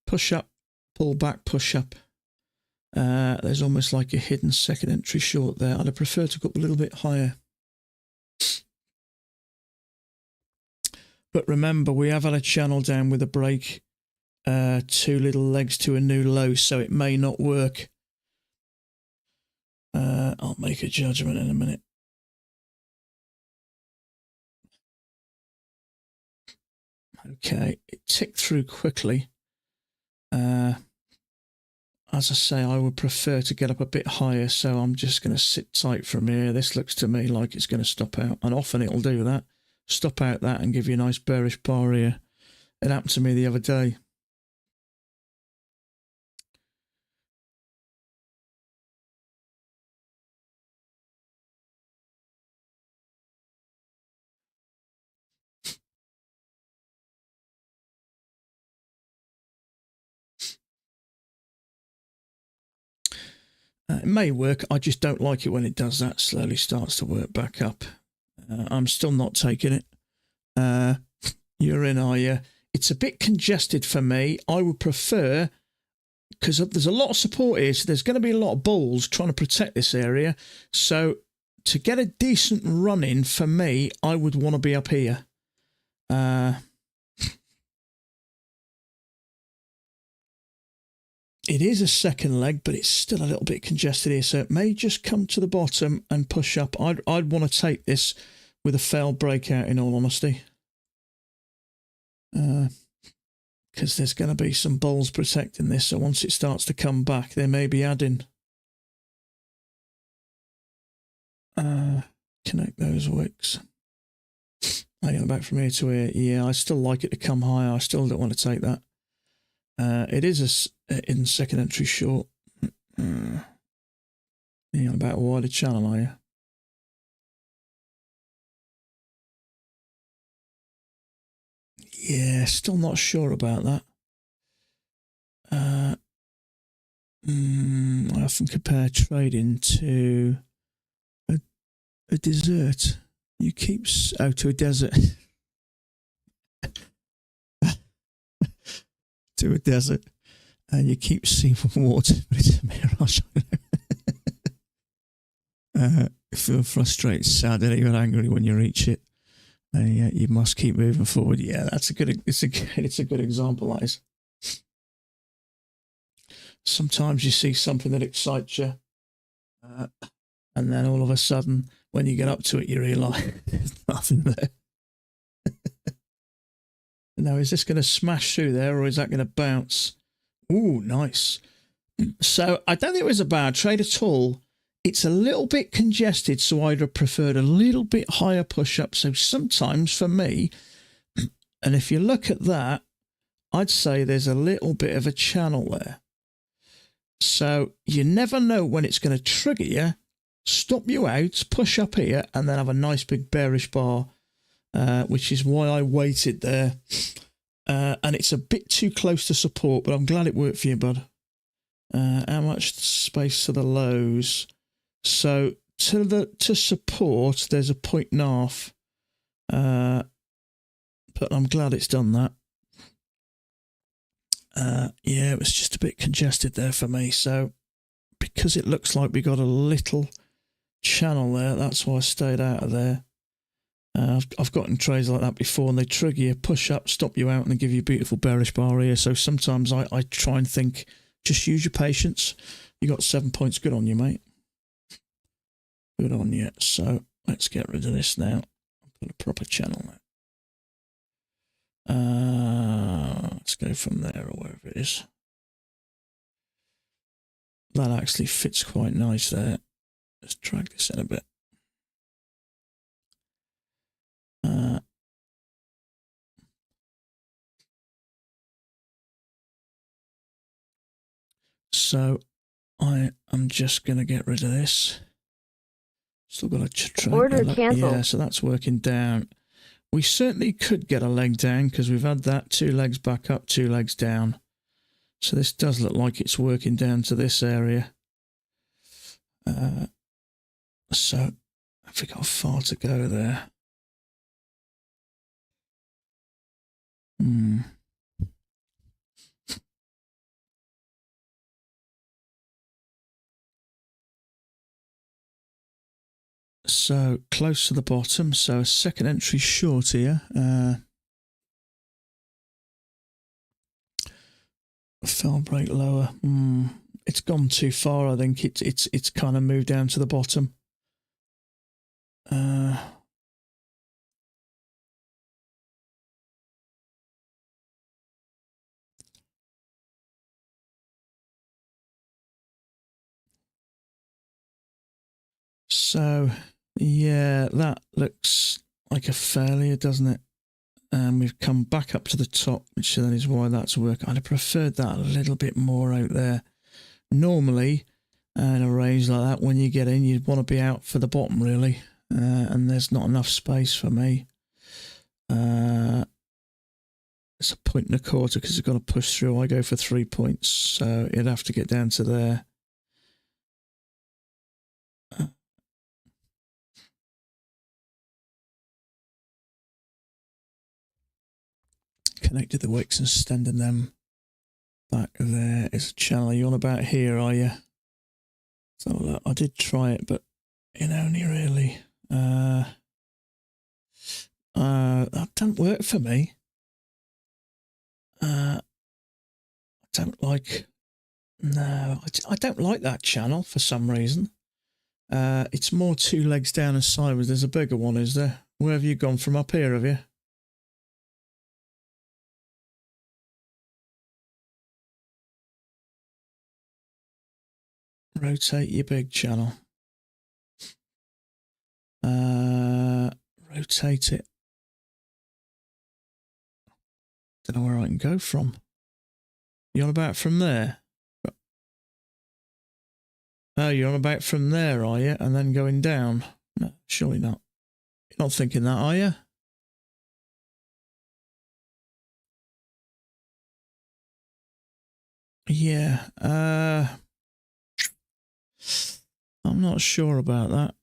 Push up, pull back, push up. There's almost like a hidden second entry short there. I'd have preferred to go up a little bit higher. But remember, we have had a channel down with a break, 2 little legs to a new low, so it may not work. I'll make a judgment in a minute. Okay, it ticked through quickly. As I say, I would prefer to get up a bit higher, so I'm just going to sit tight from here. This looks to me like it's going to stop out, and often it'll do that. Stop out that and give you a nice bearish bar here. It happened to me the other day. It may work. I just don't like it when it does that. Slowly starts to work back up. I'm still not taking it. You're in, are you? It's a bit congested for me. I would prefer, because there's a lot of support here, so there's going to be a lot of bulls trying to protect this area. So to get a decent run in, for me, I would want to be up here. It is a second leg, but it's still a little bit congested here, so it may just come to the bottom and push up. I'd want to take this with a failed breakout, in all honesty. Because there's going to be some bulls protecting this, so once it starts to come back, they may be adding. Connect those wicks. Hang on, back from here to here. Yeah, I still like it to come higher. I still don't want to take that. It is in second entry short. Hang on, about a wider channel, are you? Yeah, still not sure about that. I often compare trading to a dessert. You keep out to a desert. To a desert, and you keep seeing water, but it's a mirage. Feel frustrated, sad, and even angry when you reach it. You must keep moving forward. Yeah, that's a good. It's a good example. That is. Sometimes you see something that excites you, and then all of a sudden, when you get up to it, you realise there's nothing there. Now, is this going to smash through there, or is that going to bounce? Ooh, nice. So I don't think it was a bad trade at all. It's a little bit congested, so I'd have preferred a little bit higher push-up. So sometimes for me, and if you look at that, I'd say there's a little bit of a channel there. So you never know when it's going to trigger you, stop you out, push up here, and then have a nice big bearish bar. Which is why I waited there. And it's a bit too close to support, but I'm glad it worked for you, bud. How much space to the lows? So to support, there's a 1.5. But I'm glad it's done that. Yeah, it was just a bit congested there for me. So because it looks like we got a little channel there, that's why I stayed out of there. I've gotten trades like that before, and they trigger you, push up, stop you out, and they give you a beautiful bearish bar here. So sometimes I try and think, just use your patience. You got 7 points. Good on you, mate. Good on you. So let's get rid of this now. Put a proper channel there. Let's go from there or wherever it is. That actually fits quite nice there. Let's drag this in a bit. So I am just going to get rid of this. Still got to try. Order cancelled. Yeah, so that's working down. We certainly could get a leg down because we've had that 2 legs back up, 2 legs down. So this does look like it's working down to this area. So have we got far to go there? So close to the bottom, so a second entry short here. Fell break lower. It's gone too far. I think it's kind of moved down to the bottom. So yeah, that looks like a failure, doesn't it? And we've come back up to the top, which then is why that's working. I'd have preferred that a little bit more out there. Normally, in a range like that, when you get in, you'd want to be out for the bottom, really. And there's not enough space for me. It's a 1.25 because it's got to push through. I go for 3 points, so it'd have to get down to there. Connected the wicks and extending them back there. It's a channel. You're on about here, are you? So look, I did try it, but it only really that don't work for me. I don't like. No, I don't like that channel for some reason. It's more 2 legs down and sideways. There's a bigger one, is there? Where have you gone from up here, have you? Rotate your big channel. Rotate it. Don't know where I can go from. You on about from there? Oh, you're on about from there, are you? And then going down? No, surely not. You're not thinking that, are you? Yeah. I'm not sure about that.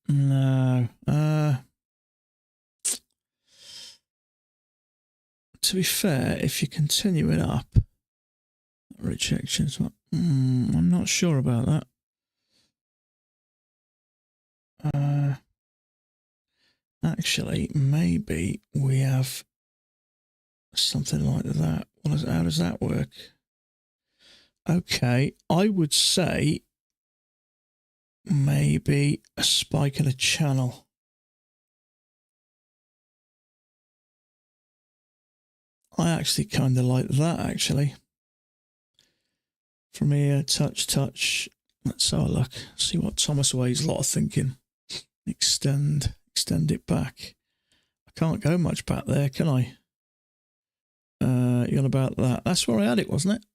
No. To be fair, if you continue it up, rejections. I'm not sure about that. Actually, maybe we have something like that. How does that work? Okay, I would say maybe a spike in a channel. I actually kind of like that, actually. From here, touch. Let's have a look. See what Thomas Wade's lot of thinking. Extend it back. I can't go much back there, can I? You're on about that. That's where I had it, wasn't it?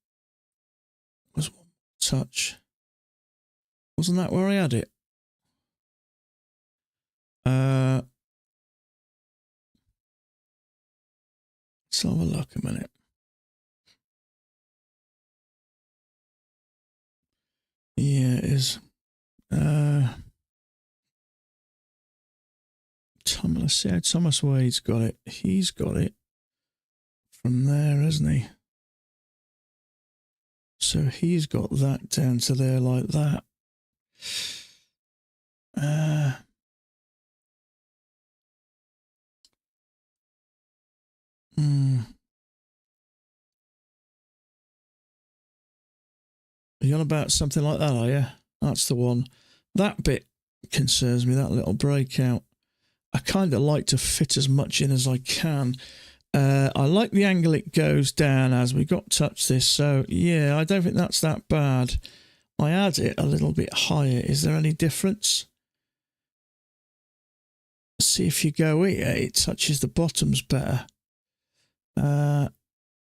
Was one touch. Wasn't that where I had it? Let's have a look a minute. Yeah, it is. Let's see how Thomas Wade's got it. He's got it from there, hasn't he? So he's got that down to there like that. Are you on about something like that, are you? That's the one. That bit concerns me, that little breakout. I kind of like to fit as much in as I can. I like the angle it goes down as we got touched this. So, yeah, I don't think that's that bad. I add it a little bit higher. Is there any difference? See if you go here, it touches the bottoms better.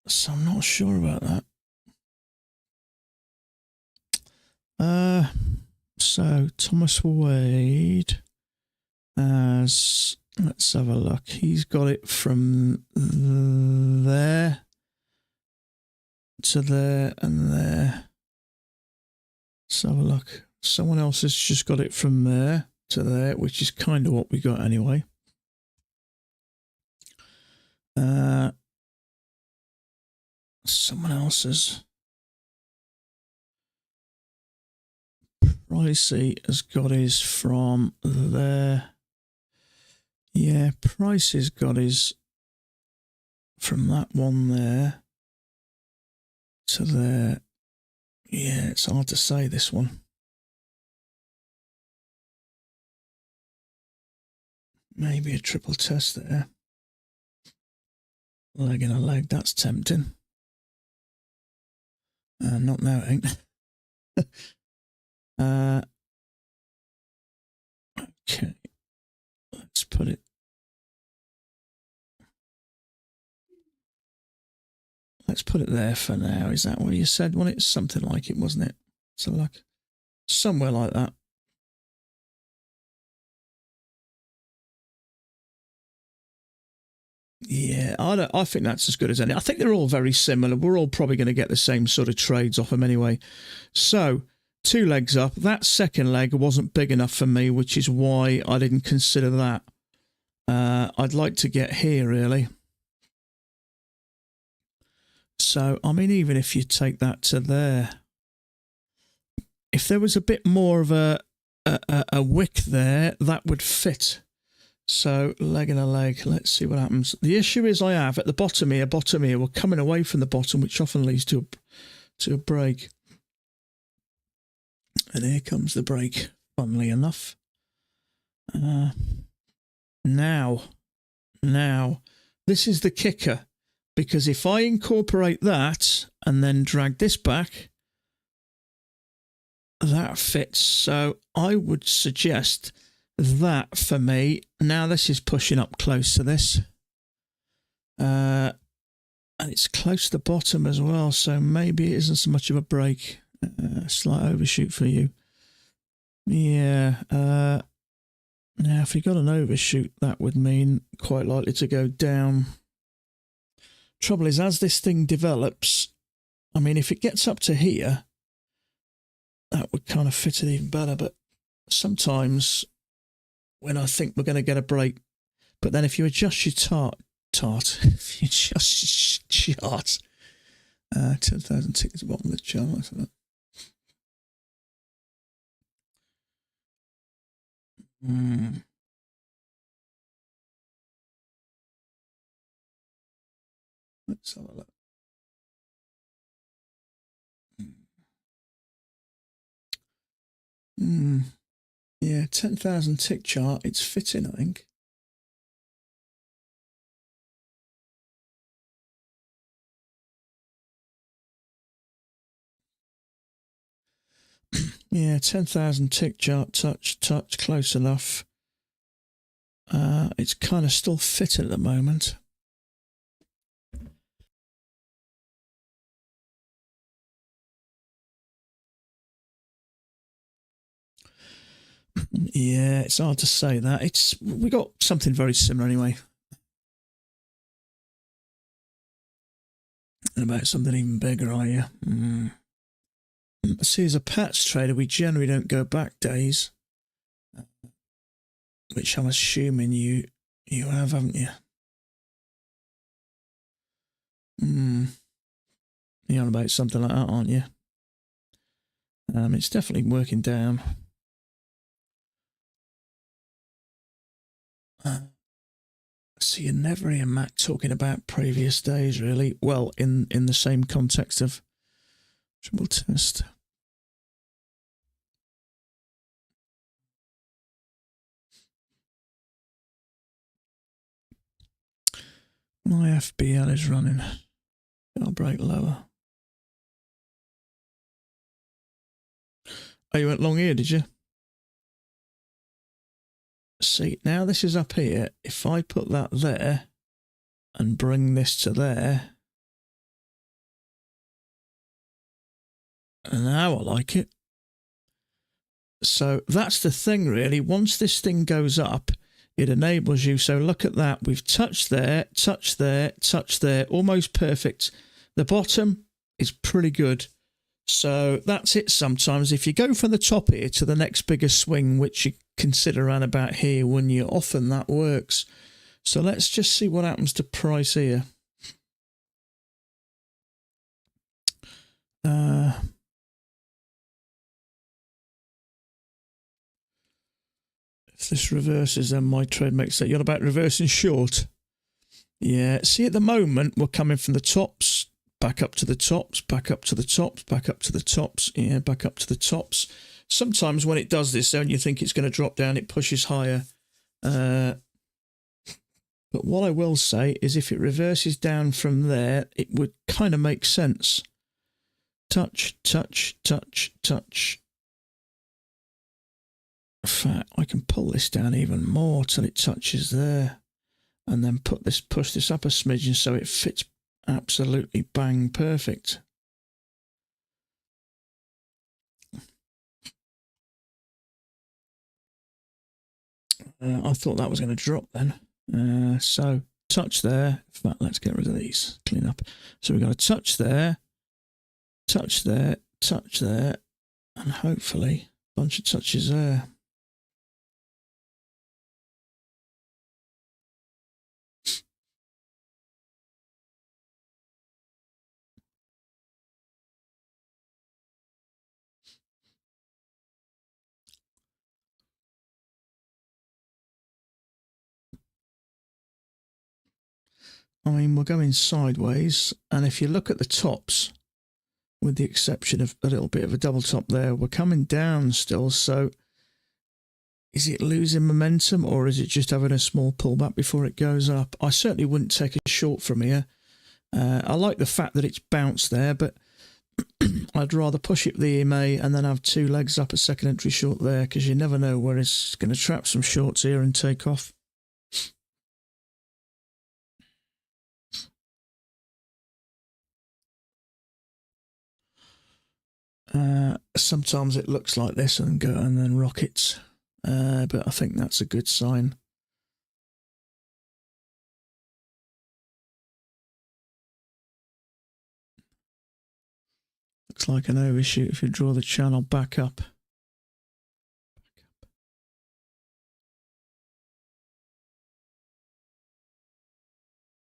So I'm not sure about that. So Thomas Wade has, let's have a look. He's got it from there to there and there. Let's have a look. Someone else has just got it from there to there, which is kind of what we got anyway. Someone else's. Pricey has got his from there. Yeah, Pricey's got his from that one there to there. Yeah, it's hard to say, this one. Maybe a triple test there. Leg in a leg, that's tempting. Not now, it ain't. Okay, let's put it. Let's put it there for now. Is that what you said? Well, it's something like it, wasn't it? So like somewhere like that. Yeah, I think that's as good as any. I think they're all very similar. We're all probably going to get the same sort of trades off them anyway. So 2 legs up. That second leg wasn't big enough for me, which is why I didn't consider that. I'd like to get here, really. So, I mean, even if you take that to there, if there was a bit more of a wick there, that would fit. So, leg and a leg, let's see what happens. The issue is I have at the bottom here, we're coming away from the bottom, which often leads to a break. And here comes the break, funnily enough. Now, this is the kicker, because if I incorporate that and then drag this back, that fits. So I would suggest that for me. Now this is pushing up close to this. And it's close to the bottom as well, so maybe it isn't so much of a break. Slight overshoot for you. Yeah. Now, if you got an overshoot, that would mean quite likely to go down. Trouble is, as this thing develops, I mean, if it gets up to here, that would kind of fit it even better. But sometimes when I think we're going to get a break, but then if you adjust your if you adjust your chart, 10,000 tickets at the bottom of the chart, like that. Let's have a look. Yeah, 10,000 tick chart. It's fitting, I think. Yeah, 10,000 tick chart, touch, close enough. It's kind of still fitting at the moment. Yeah, it's hard to say that. We got something very similar anyway. And about something even bigger, are you? See, as a patch trader, we generally don't go back days, which I'm assuming you have, haven't you? You're on about something like that, aren't you? It's definitely working down. So you never hear Mac talking about previous days, really. Well, in the same context of triple test. My FBL is running. I'll break lower. Oh, you went long here, did you? See, now this is up here. If I put that there and bring this to there, And now I like it. So that's the thing, really. Once this thing goes up, it enables you. So look at that. We've touched there, touched there, touched there. Almost perfect. The bottom is pretty good. So that's it sometimes. If you go from the top here to the next biggest swing, which you consider around about here, when you often that works. So let's just see what happens to price here. If this reverses, then my trade makes sense. You're about reversing short. Yeah, see, at the moment, we're coming from the tops, back up to the tops, back up to the tops, back up to the tops, yeah, back up to the tops. Sometimes when it does this, then you think it's going to drop down, it pushes higher. But what I will say is if it reverses down from there, it would kind of make sense. Touch, touch, touch, touch. In fact, I can pull this down even more till it touches there. And then push this up a smidgen so it fits absolutely bang perfect. I thought that was going to drop then. So touch there. In fact, let's get rid of these. Clean up. So we've got a touch there, touch there, touch there, and hopefully a bunch of touches there. I mean, we're going sideways, and if you look at the tops, with the exception of a little bit of a double top there, we're coming down still. So is it losing momentum, or is it just having a small pullback before it goes up? I certainly wouldn't take a short from here. I like the fact that it's bounced there, but I'd rather push it the EMA and then have two legs up a second entry short there, because you never know where it's going to trap some shorts here and take off. Sometimes it looks like this and then rockets, but I think that's a good sign. Looks like an overshoot if you draw the channel back up.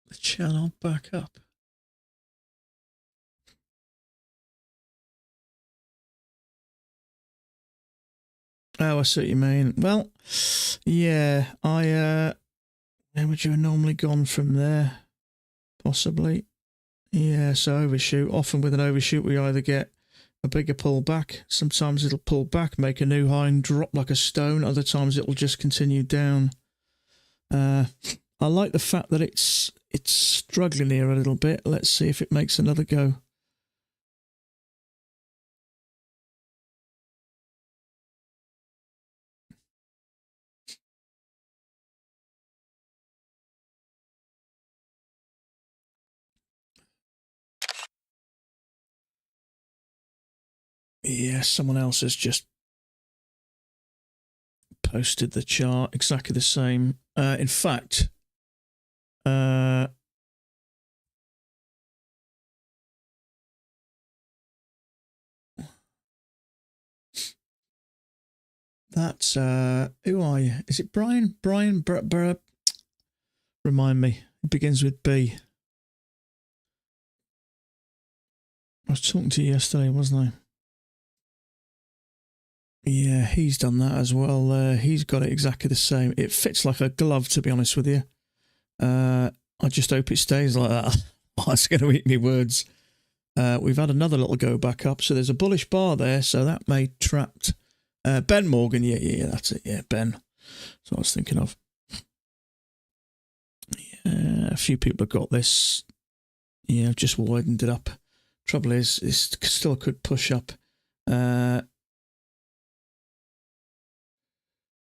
The channel back up. Oh, I see what you mean. Well, yeah, where would you have normally gone from there? Possibly. Yeah, so overshoot. Often with an overshoot, we either get a bigger pullback. Sometimes it'll pull back, make a new high and drop like a stone. Other times it'll just continue down. I like the fact that it's struggling here a little bit. Let's see if it makes another go. Yeah, someone else has just posted the chart exactly the same. In fact, that's who are you? Is it Brian? Brian, remind me. It begins with B. I was talking to you yesterday, wasn't I? Yeah, he's done that as well. He's got it exactly the same. It fits like a glove, to be honest with you. I just hope it stays like that. It's going to eat me words. We've had another little go back up. So there's a bullish bar there. So that may trapped. Ben Morgan. Yeah, that's it. Yeah, Ben. That's what I was thinking of. Yeah, a few people have got this. Yeah, I've just widened it up. Trouble is, it still could push up.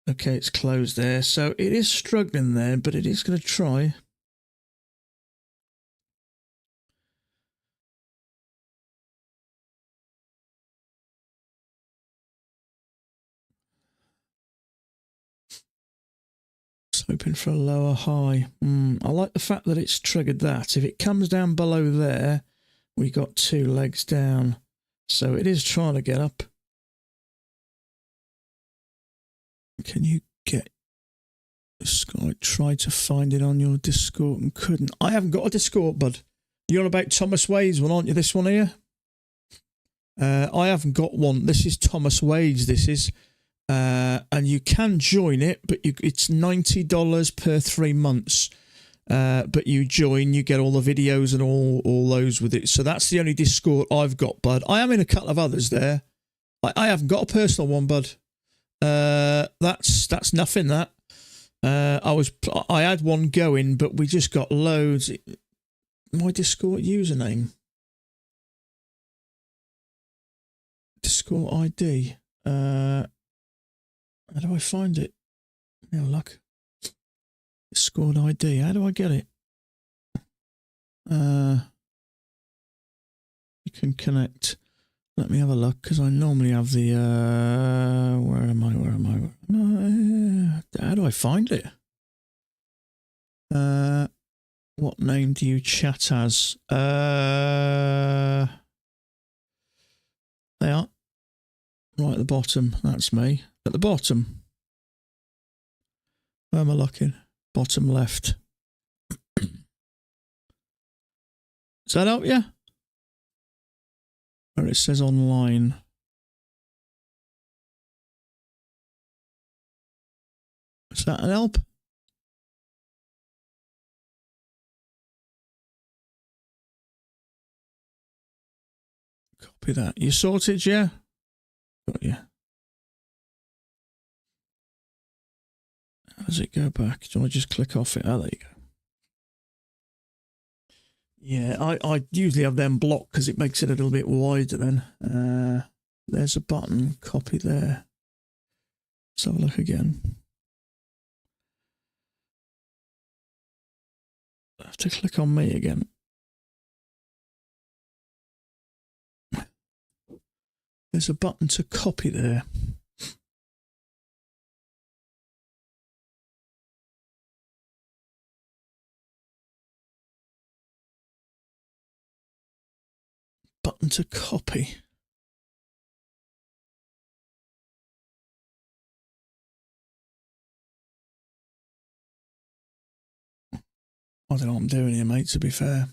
Okay, it's closed there. So it is struggling there, but it is going to try. It's hoping for a lower high. I like the fact that it's triggered that. If it comes down below there, we got 2 legs down. So it is trying to get up. Can you get... I tried to find it on your Discord and couldn't. I haven't got a Discord, bud. You're on about Thomas Wade's one, aren't you? This one here? I haven't got one. This is Thomas Wade's, this is. And you can join it, but it's $90 per 3 months. But you join, you get all the videos and all those with it. So that's the only Discord I've got, bud. I am in a couple of others there. I haven't got a personal one, bud. That's nothing, that. I had one going, but we just got loads. My Discord username. Discord ID. How do I find it? No luck. Discord ID. How do I get it? You can connect. Let me have a look, because I normally have the... Where am I? How do I find it? What name do you chat as? They are. Right at the bottom. That's me. At the bottom. Where am I looking? Bottom left. Does that help you? Where it says online. Is that an help? Copy that. You sorted, yeah? Got you. How does it go back? Do I just click off it? Oh, there you go. Yeah, I usually have them blocked because it makes it a little bit wider then. There's a button, copy there. Let's have a look again. I have to click on me again. There's a button to copy there. Button to copy. I don't know what I'm doing here, mate, to be fair.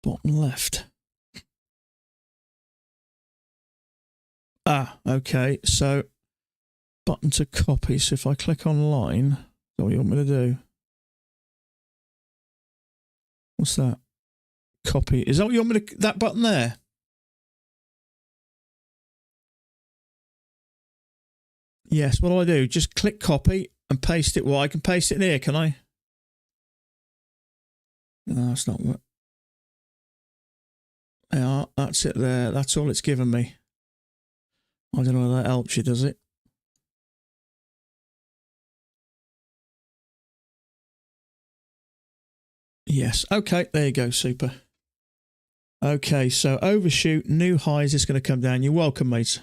Bottom left. Ah, okay, so button to copy. So if I click online, what do you want me to do? What's that? Copy. Is that what you want me to... That button there? Yes, what do I do? Just click copy and paste it. Well, I can paste it in here, can I? No, that's not what... Yeah, that's it there. That's all it's given me. I don't know whether that helps you, does it? Yes. Okay, there you go. Super. Okay, so overshoot, new highs is going to come down. You're welcome, mate.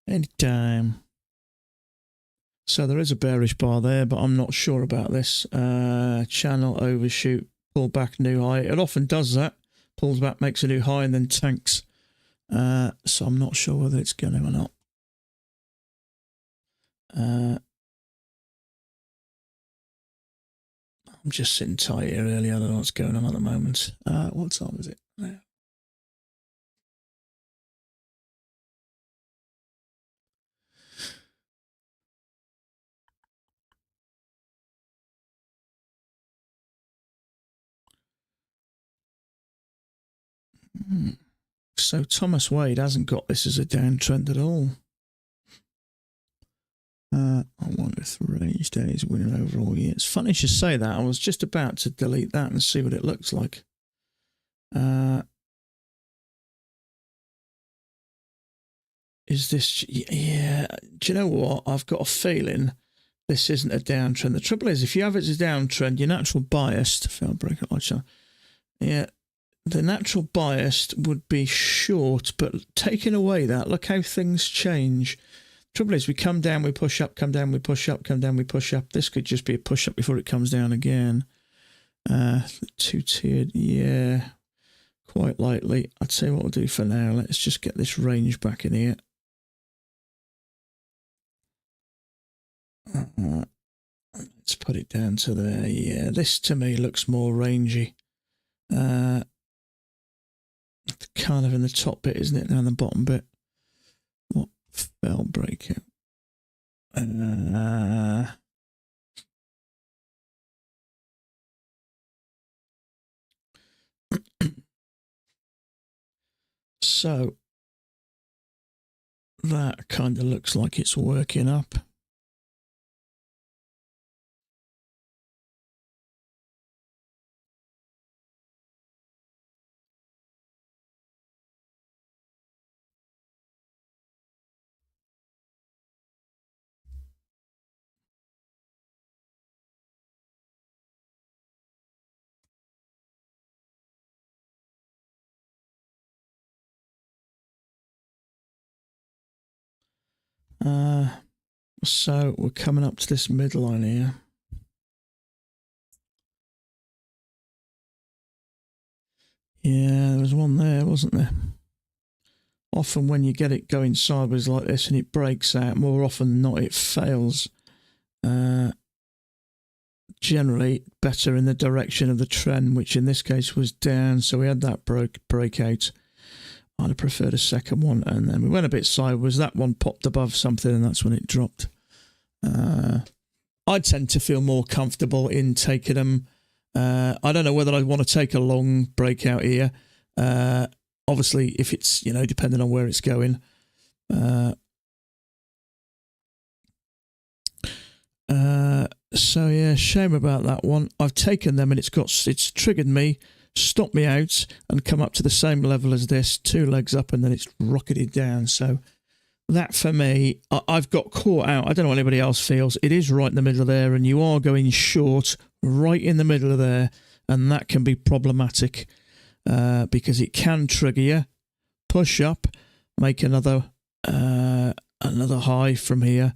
Anytime. So there is a bearish bar there, but I'm not sure about this. Channel overshoot, pull back, new high. It often does that. Pulls back, makes a new high, and then tanks. So I'm not sure whether it's going to or not. I'm just sitting tight here early. I don't know what's going on at the moment. What time is it? Now? So Thomas Wade hasn't got this as a downtrend at all. I wonder if the range days winning overall year. It's funny you should say that. I was just about to delete that and see what it looks like. Is this... Yeah, do you know what? I've got a feeling this isn't a downtrend. The trouble is, if you have it as a downtrend, your natural bias... Yeah, the natural bias would be short, but taking away that, look how things change. Trouble is, we come down, we push up, come down, we push up, come down, we push up. This could just be a push up before it comes down again. Two-tiered, yeah, quite likely. I'd say what we'll do for now, let's just get this range back in here. Let's put it down to there. Yeah, this to me looks more rangy. Kind of in the top bit, isn't it? Down the bottom bit. What fell breakout? So that kind of looks like it's working up. So we're coming up to this midline here. Yeah, there was one there, wasn't there? Often when you get it going sideways like this and it breaks out, more often than not it fails. Generally better in the direction of the trend, which in this case was down. So we had that breakout. I'd have preferred a second one, and then we went a bit sideways. That one popped above something, and that's when it dropped. I tend to feel more comfortable in taking them. I don't know whether I want to take a long breakout here. Obviously, if it's, depending on where it's going. So yeah, shame about that one. I've taken them and it's triggered me, stopped me out, and come up to the same level as this, 2 legs up, and then it's rocketed down. So that for me, I've got caught out. I don't know what anybody else feels. It is right in the middle of there, and you are going short right in the middle of there, and that can be problematic because it can trigger you, push up, make another high from here,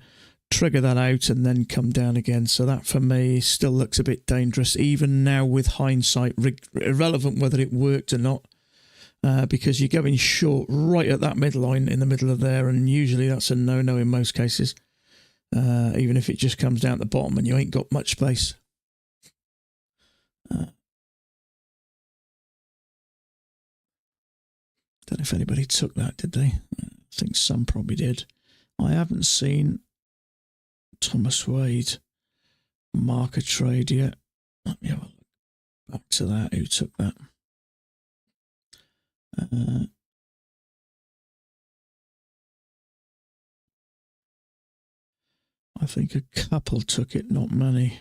trigger that out, and then come down again. So that for me still looks a bit dangerous, even now with hindsight, irrelevant whether it worked or not, because you're going short right at that midline in the middle of there, and usually that's a no-no in most cases, even if it just comes down at the bottom and you ain't got much space. Don't know if anybody took that, did they? I think some probably did. I haven't seen Thomas Wade mark a trade yet. Let me have a look back to that. Who took that? I think a couple took it, not many.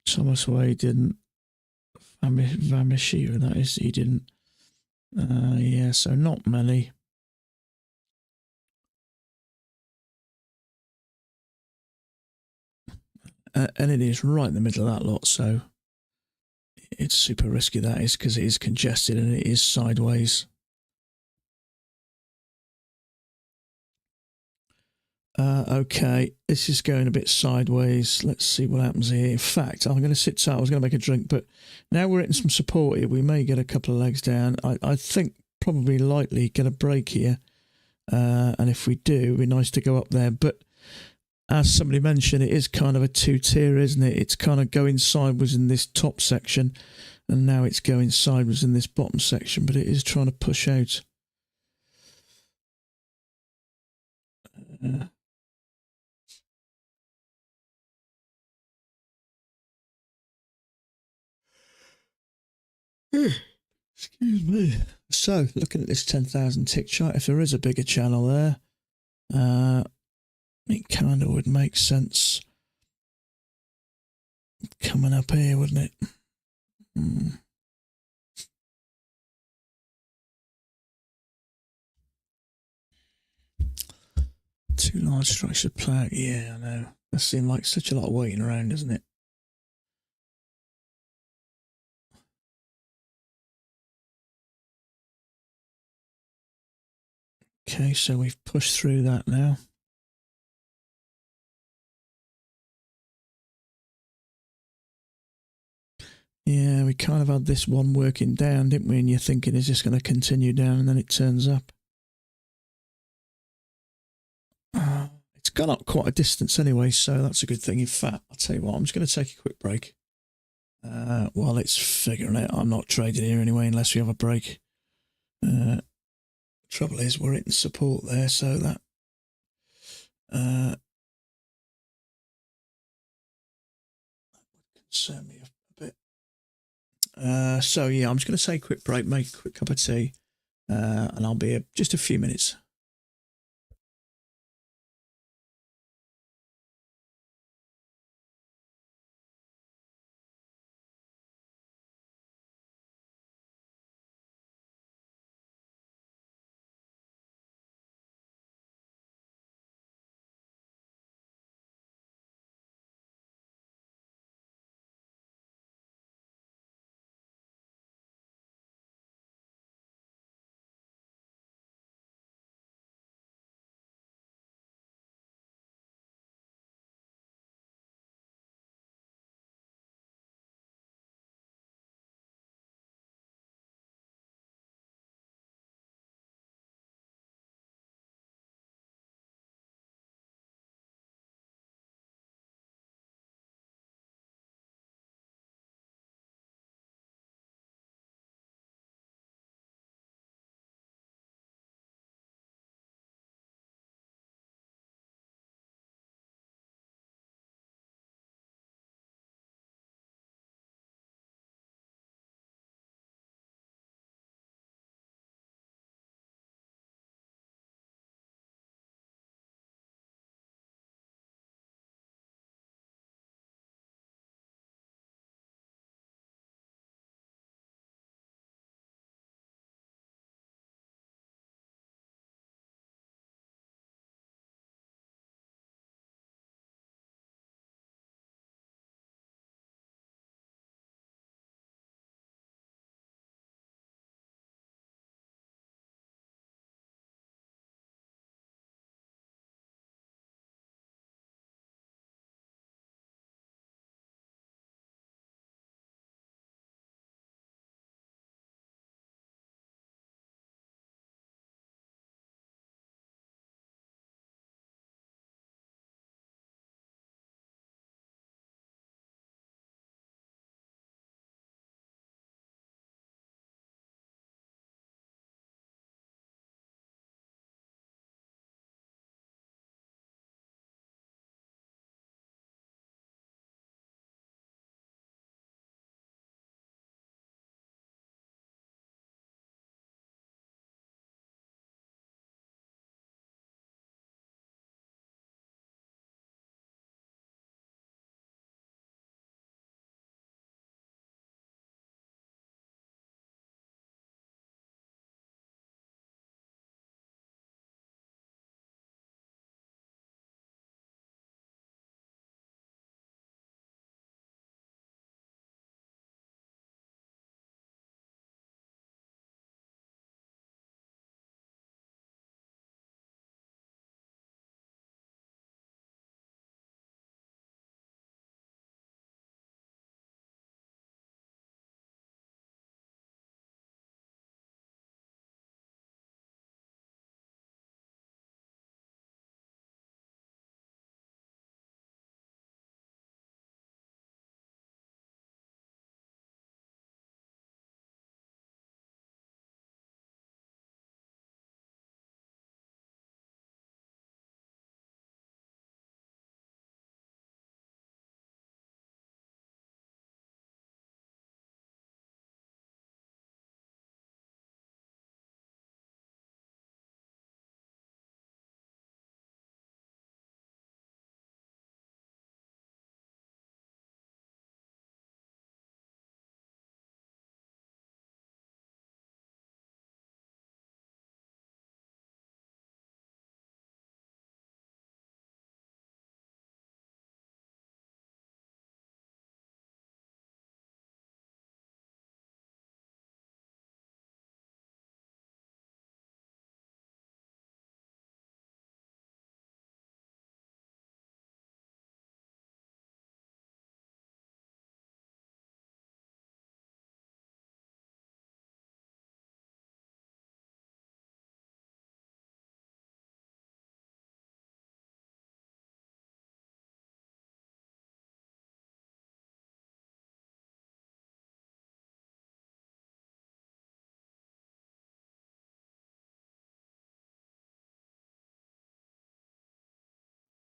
Thomas Wade didn't. Vamishi, that is, he didn't. Yeah, so not many. And it is right in the middle of that lot, so it's super risky, that is, because it is congested and it is sideways. Okay, this is going a bit sideways. Let's see what happens here. In fact, I'm going to sit tight. I was going to make a drink, but now we're hitting some support here. We may get a couple of legs down. I think probably likely get a break here. And if we do, it'd be nice to go up there. But as somebody mentioned, it is kind of a 2-tier, isn't it? It's kind of going sideways in this top section, and now it's going sideways in this bottom section, but it is trying to push out. Excuse me. So, looking at this 10,000 tick chart, if there is a bigger channel there, it kind of would make sense coming up here, wouldn't it? Two large strikes of play. Yeah, I know. That seemed like such a lot of waiting around, doesn't it? Okay, so we've pushed through that now. Yeah, we kind of had this one working down, didn't we? And you're thinking, is this going to continue down? And then it turns up. It's gone up quite a distance anyway, so that's a good thing. In fact, I'll tell you what, I'm just going to take a quick break. While it's figuring it, I'm not trading here anyway unless we have a break. Trouble is, we're hitting support there, so that would concern me a bit. So yeah, I'm just going to take a quick break, make a quick cup of tea, and I'll be here just a few minutes.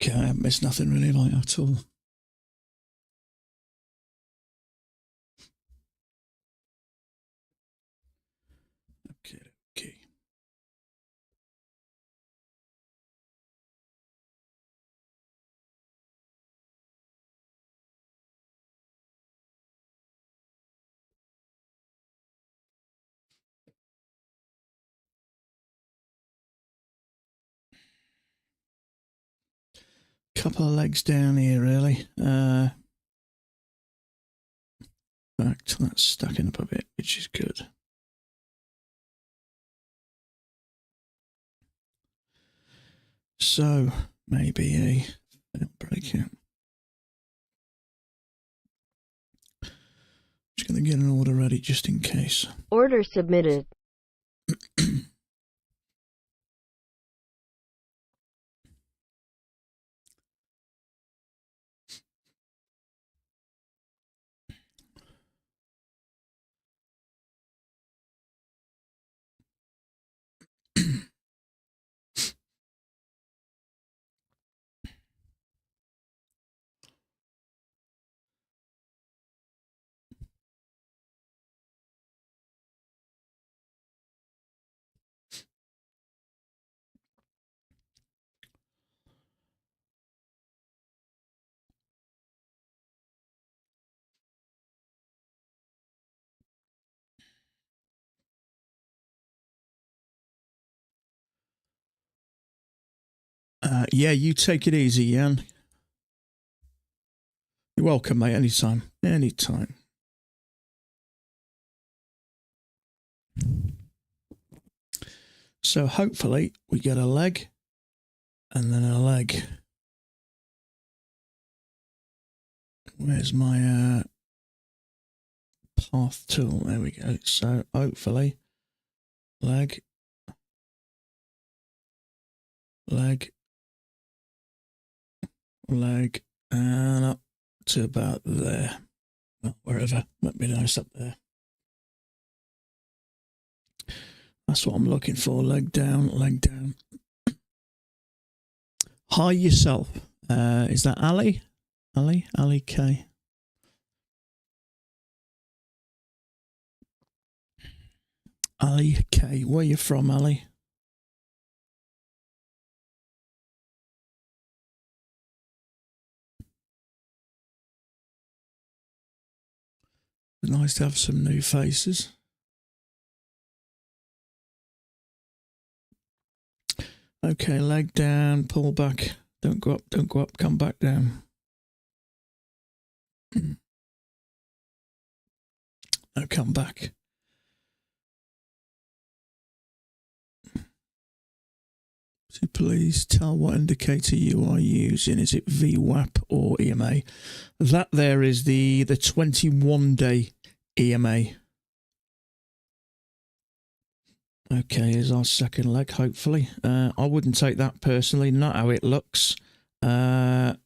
Okay, I haven't missed nothing really like at all. Okay. Couple of legs down here, really. Fact, that's stacking up a bit, which is good. So, maybe a breakout. Just going to get an order ready just in case. Order submitted. Yeah, you take it easy, Jan. You're welcome, mate. Anytime. Anytime. So hopefully we get a leg and then a leg. Where's my path tool? There we go. So hopefully leg, leg, leg, and up to about there. Well, wherever. Might be nice up there. That's what I'm looking for. Leg down, leg down. Hi yourself. Is that Ali? Ali K. Ali K. Where you from, Ali? It's nice to have some new faces. Okay, leg down, pull back. Don't go up, come back down. No, come back. So please tell what indicator you are using. Is it VWAP or EMA? That there is the 21-day EMA. Okay, here's our second leg, hopefully. I wouldn't take that personally, not how it looks, because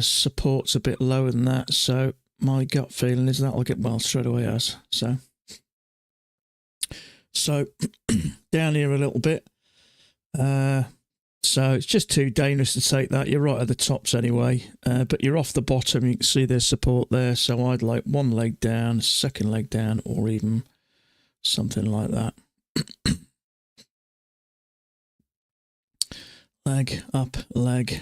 support's a bit lower than that, so my gut feeling is that'll get, well, straight away as. So down here a little bit. So it's just too dangerous to take that. You're right at the tops anyway, but you're off the bottom. You can see there's support there, so I'd like one leg down, second leg down, or even something like that. Leg up, leg.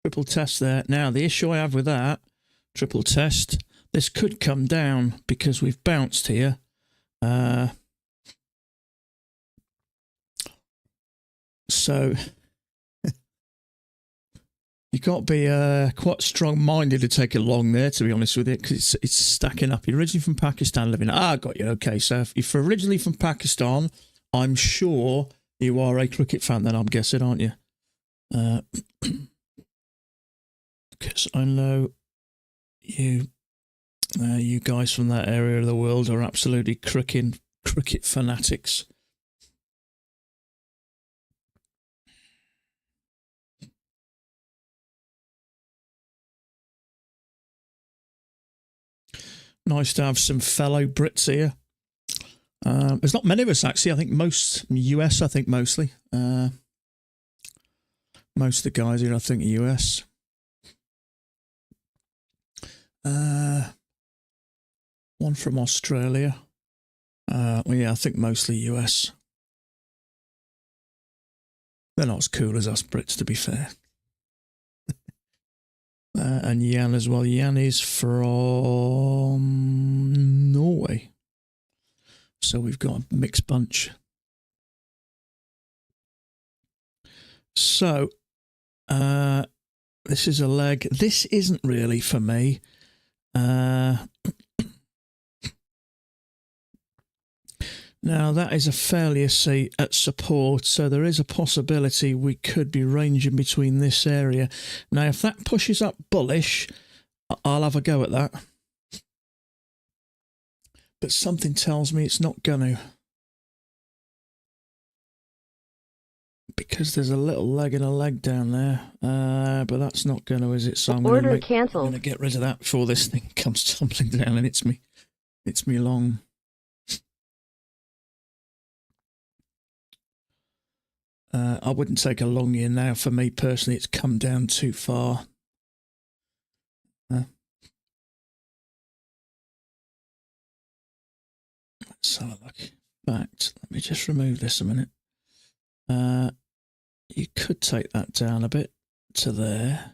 Triple test there. Now, the issue I have with that, triple test, this could come down because we've bounced here. So you've got to be quite strong-minded to take it long there, to be honest with it, because it's stacking up. You're originally from Pakistan, living. Got you. Okay, so if you're originally from Pakistan, I'm sure you are a cricket fan. Then I'm guessing, aren't you? Because I know you guys from that area of the world are absolutely cricket fanatics. Nice to have some fellow Brits here. There's not many of us, actually. I think most US, mostly. Most of the guys here, I think, are US. One from Australia. Well, yeah, I think mostly US. They're not as cool as us Brits, to be fair. And Jan as well. Jan is from Norway. So we've got a mixed bunch. So, this is a leg. This isn't really for me. Now, that is a failure seat at support, so there is a possibility we could be ranging between this area. Now, if that pushes up bullish, I'll have a go at that. But something tells me it's not going to. Because there's a little leg and a leg down there. But that's not going to, is it? So I'm going to get rid of that before this thing comes tumbling down and hits me long. I wouldn't take a long here now. For me personally, it's come down too far. Let's have a look. In fact, let me just remove this a minute. You could take that down a bit to there.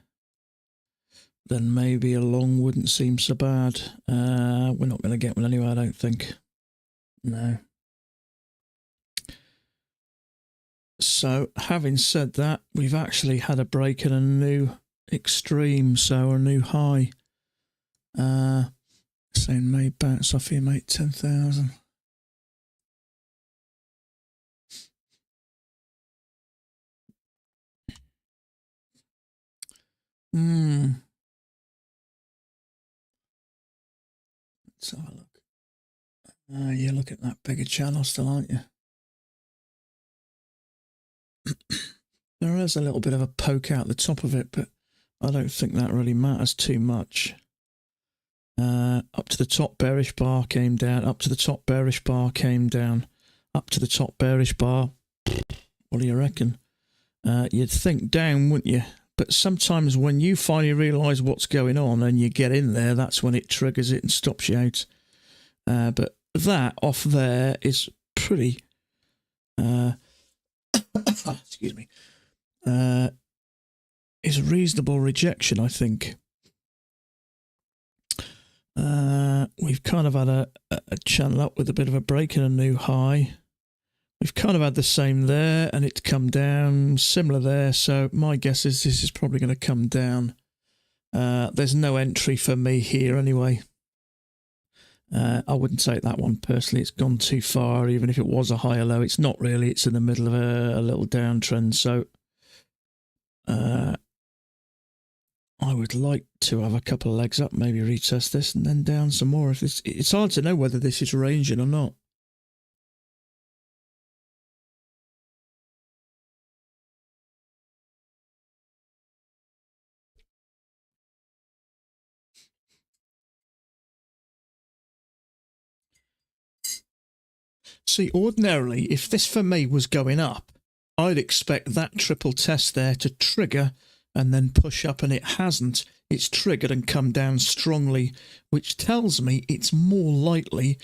Then maybe a long wouldn't seem so bad. We're not going to get one anyway, I don't think. No. So, having said that, we've actually had a break and a new extreme, so a new high. Saying may bounce off here, mate, 10,000. Let's have a look. You're looking at that bigger channel still, aren't you? There is a little bit of a poke out the top of it, but I don't think that really matters too much. Up to the top bearish bar came down, up to the top bearish bar came down, up to the top bearish bar. What do you reckon? You'd think down, wouldn't you? But sometimes when you finally realise what's going on and you get in there, that's when it triggers it and stops you out. But that off there is pretty... excuse me. Is reasonable rejection, I think. We've kind of had a channel up with a bit of a break and a new high. We've kind of had the same there, and it's come down, similar there. So my guess is this is probably going to come down. There's no entry for me here anyway. I wouldn't take that one personally. It's gone too far, even if it was a higher low. It's not really. It's in the middle of a little downtrend. So I would like to have a couple of legs up, maybe retest this and then down some more. If it's hard to know whether this is ranging or not. See, ordinarily, if this for me was going up, I'd expect that triple test there to trigger and then push up, and it hasn't. It's triggered and come down strongly, which tells me it's more likely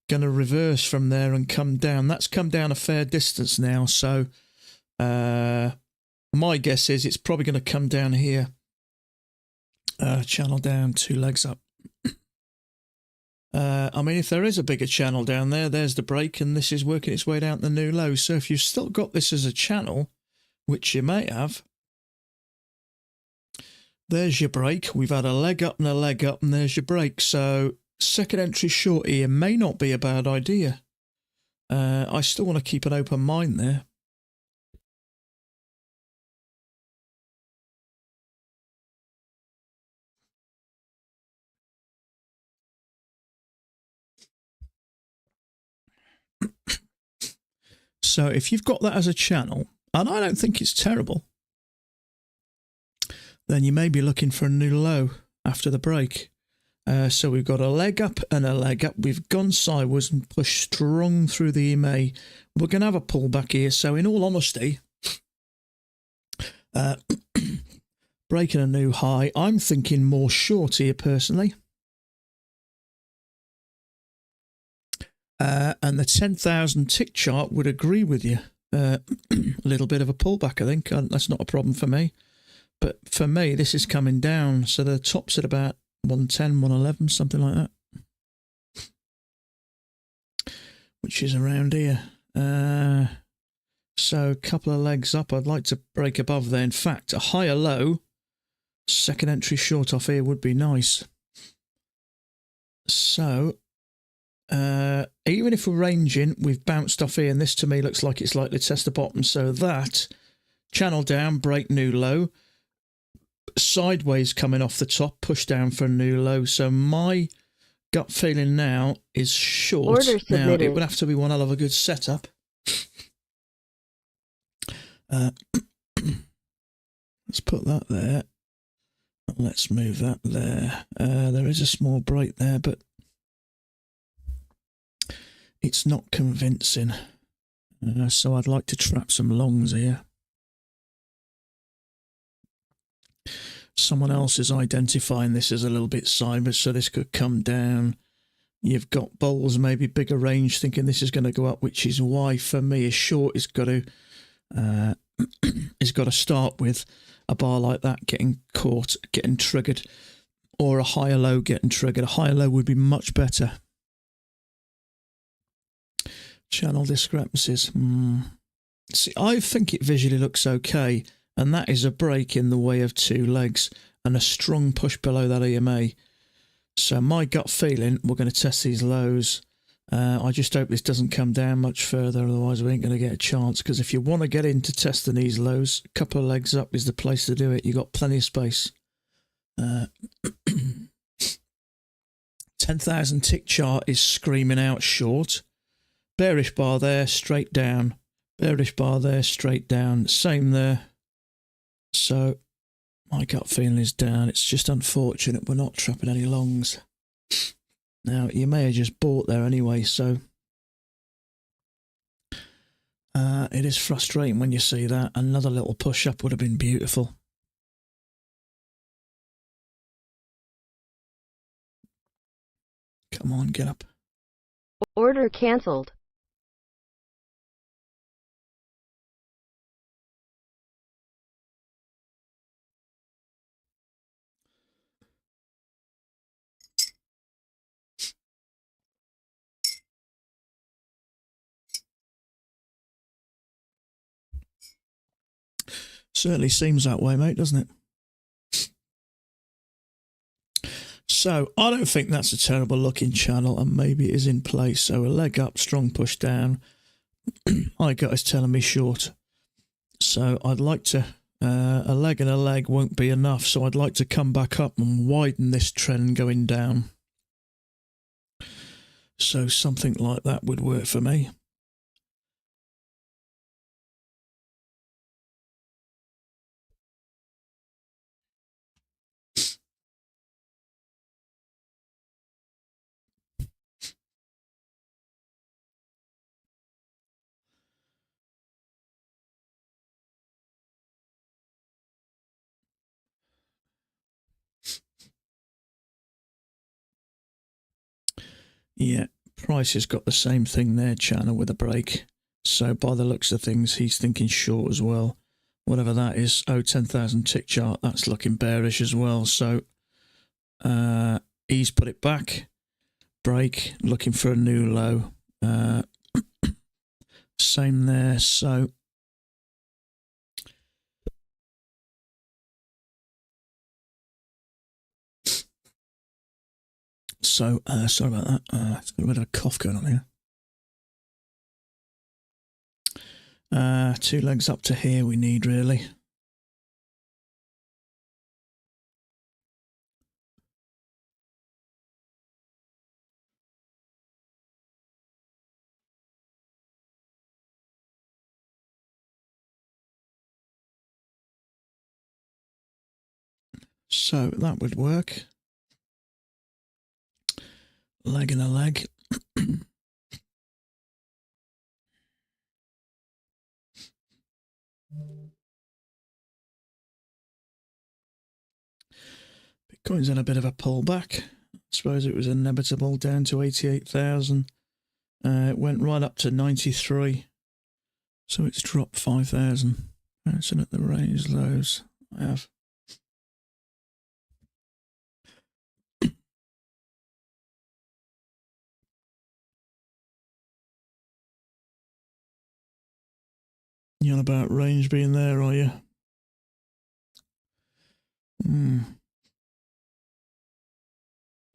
going to reverse from there and come down. That's come down a fair distance now, so my guess is it's probably going to come down here. Channel down, 2 legs up. I mean, if there is a bigger channel down there, there's the break, and this is working its way down to the new low. So if you've still got this as a channel, which you may have, there's your break. We've had a leg up and a leg up, and there's your break. So second entry short here may not be a bad idea. I still want to keep an open mind there. So if you've got that as a channel, and I don't think it's terrible, then you may be looking for a new low after the break. So we've got a leg up and a leg up. We've gone sideways and pushed strong through the EMA. We're going to have a pullback here. So in all honesty, Breaking a new high. I'm thinking more short here personally. And the 10,000 tick chart would agree with you. A little bit of a pullback, I think. That's not a problem for me. But for me, this is coming down. So the top's at about 110, 111, something like that. Which is around here. So a couple of legs up. I'd like to break above there. In fact, a higher low, second entry short off here would be nice. So even if we're ranging, we've bounced off here, and this to me looks like it's likely to test the bottom. So that, channel down, break new low, sideways coming off the top, push down for a new low. So my gut feeling now is short. Now, it would have to be one hell of a good setup. Let's put that there. Let's move that there. There is a small break there, but it's not convincing. So I'd like to trap some longs here. Someone else is identifying this as a little bit sideways, so this could come down. You've got bulls, maybe bigger range, thinking this is going to go up, which is why for me a short is got to start with a bar like that getting caught, getting triggered, or a higher low getting triggered. A higher low would be much better. Channel discrepancies. See, I think it visually looks okay, and that is a break in the way of two legs and a strong push below that EMA. So my gut feeling, we're going to test these lows. I just hope this doesn't come down much further, otherwise we ain't going to get a chance, because if you want to get into testing these lows, a couple of legs up is the place to do it. You've got plenty of space. 10,000 tick chart is screaming out short. Bearish bar there, straight down. Bearish bar there, straight down. Same there. So my gut feeling is down. It's just unfortunate we're not trapping any longs. Now, you may have just bought there anyway, so it is frustrating when you see that. Another little push-up would have been beautiful. Come on, get up. Order cancelled. Certainly seems that way, mate, doesn't it? So I don't think that's a terrible looking channel, and maybe it is in place. So a leg up, strong push down. My gut is telling me short. So I'd like to, a leg and a leg won't be enough. So I'd like to come back up and widen this trend going down. So something like that would work for me. Yeah, Price has got the same thing there, channel with a break. So by the looks of things, he's thinking short as well. Whatever that is. Oh, 10,000 tick chart. That's looking bearish as well. So he's put it back. Break. Looking for a new low. Same there. So sorry about that. It's got a bit of a cough going on here. Two legs up to here we need, really. So that would work. Leg and a leg. Coin's in a bit of a pullback. I suppose it was inevitable, down to 88,000. It went right up to 93. So it's dropped 5,000. Bouncing at the range lows. I have. You on about range being there, are you?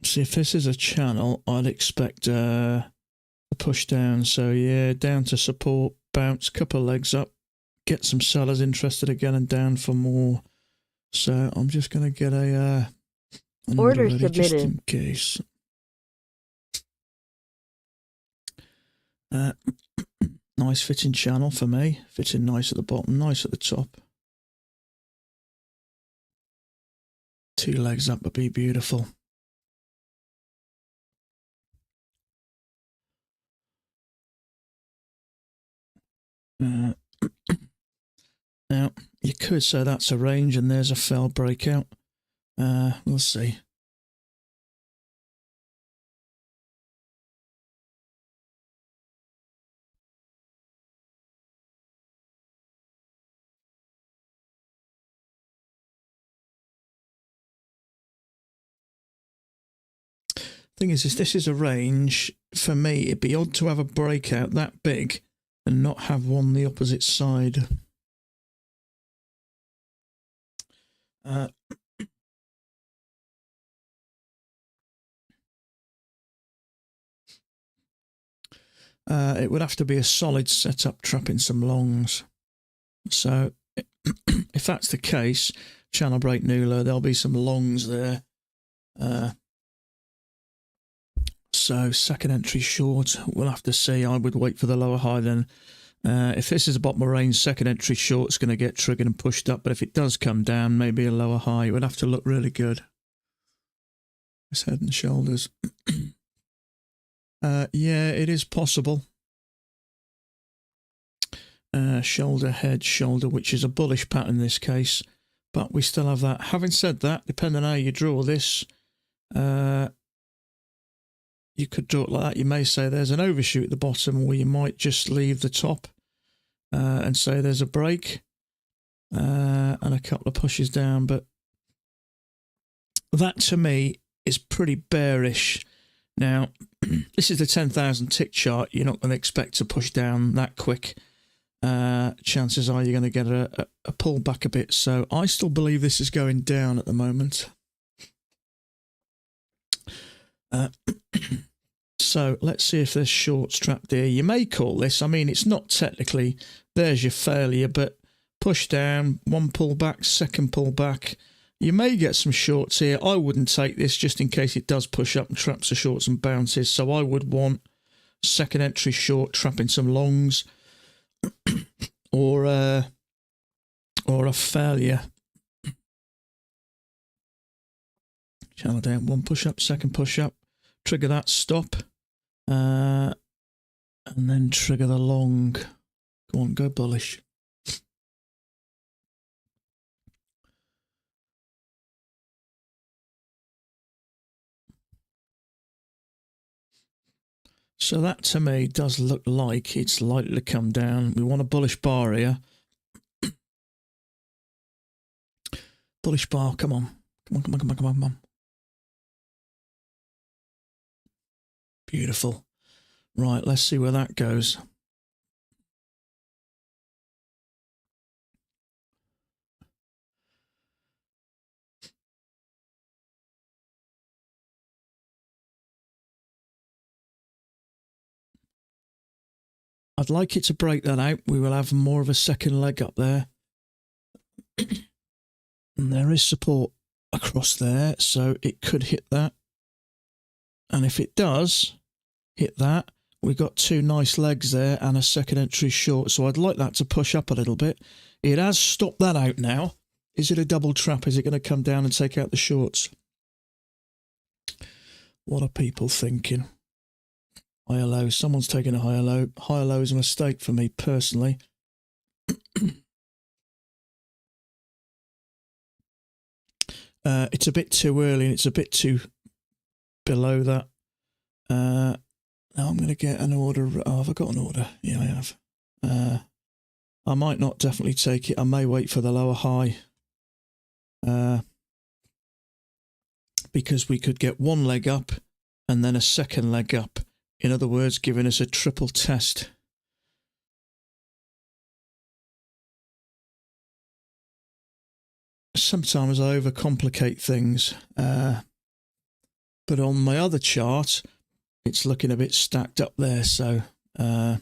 See, if this is a channel, I'd expect a push down. So yeah, down to support, bounce, couple of legs up, get some sellers interested again and down for more. So I'm just going to get a an Order ready just submitted. in case. Nice fitting channel for me. Fitting nice at the bottom, nice at the top. 2 legs up would be beautiful. Now, you could say that's a range and there's a fell breakout. We'll see. Thing is, this is a range. For me, it'd be odd to have a breakout that big and not have one the opposite side. It would have to be a solid setup trapping some longs. So if that's the case, channel break new low, there'll be some longs there. So second entry short, we'll have to see. I would wait for the lower high then. If this is a bottom of range, second entry short is going to get triggered and pushed up. But if it does come down, maybe a lower high, it would have to look really good. It's head and shoulders. Yeah, it is possible. Shoulder, head, shoulder, which is a bullish pattern in this case. But we still have that. Having said that, depending on how you draw this, you could draw it like that. You may say there's an overshoot at the bottom, or you might just leave the top and say there's a break and a couple of pushes down. But that to me is pretty bearish. Now, this is the 10,000 tick chart. You're not going to expect to push down that quick. Chances are you're going to get a pull back a bit. So I still believe this is going down at the moment. So let's see if there's shorts trapped here. You may call this, I mean, it's not technically, there's your failure, but push down, one pull back, second pull back. You may get some shorts here. I wouldn't take this just in case it does push up and traps the shorts and bounces. So I would want second entry short trapping some longs or a failure. Channel down, one push up, second push up, trigger that stop, and then trigger the long. Go on, go bullish. So that to me does look like it's likely to come down. We want a bullish bar here. Bullish bar, come on. Come on, come on, come on, come on, come on. Beautiful. Right, let's see where that goes. I'd like it to break that out. We will have more of a second leg up there. And there is support across there, so it could hit that. And if it does hit that, we've got two nice legs there and a second entry short. So I'd like that to push up a little bit. It has stopped that out now. Is it a double trap? Is it going to come down and take out the shorts? What are people thinking? Higher low. Someone's taking a higher low. Higher low is a mistake for me personally. It's a bit too early and it's a bit too below that. Now I'm going to get an order. Oh, have I got an order? Yeah, I have. I might not definitely take it. I may wait for the lower high. Because we could get one leg up and then a second leg up. In other words, giving us a triple test. Sometimes I overcomplicate things. But on my other chart, it's looking a bit stacked up there. So I'm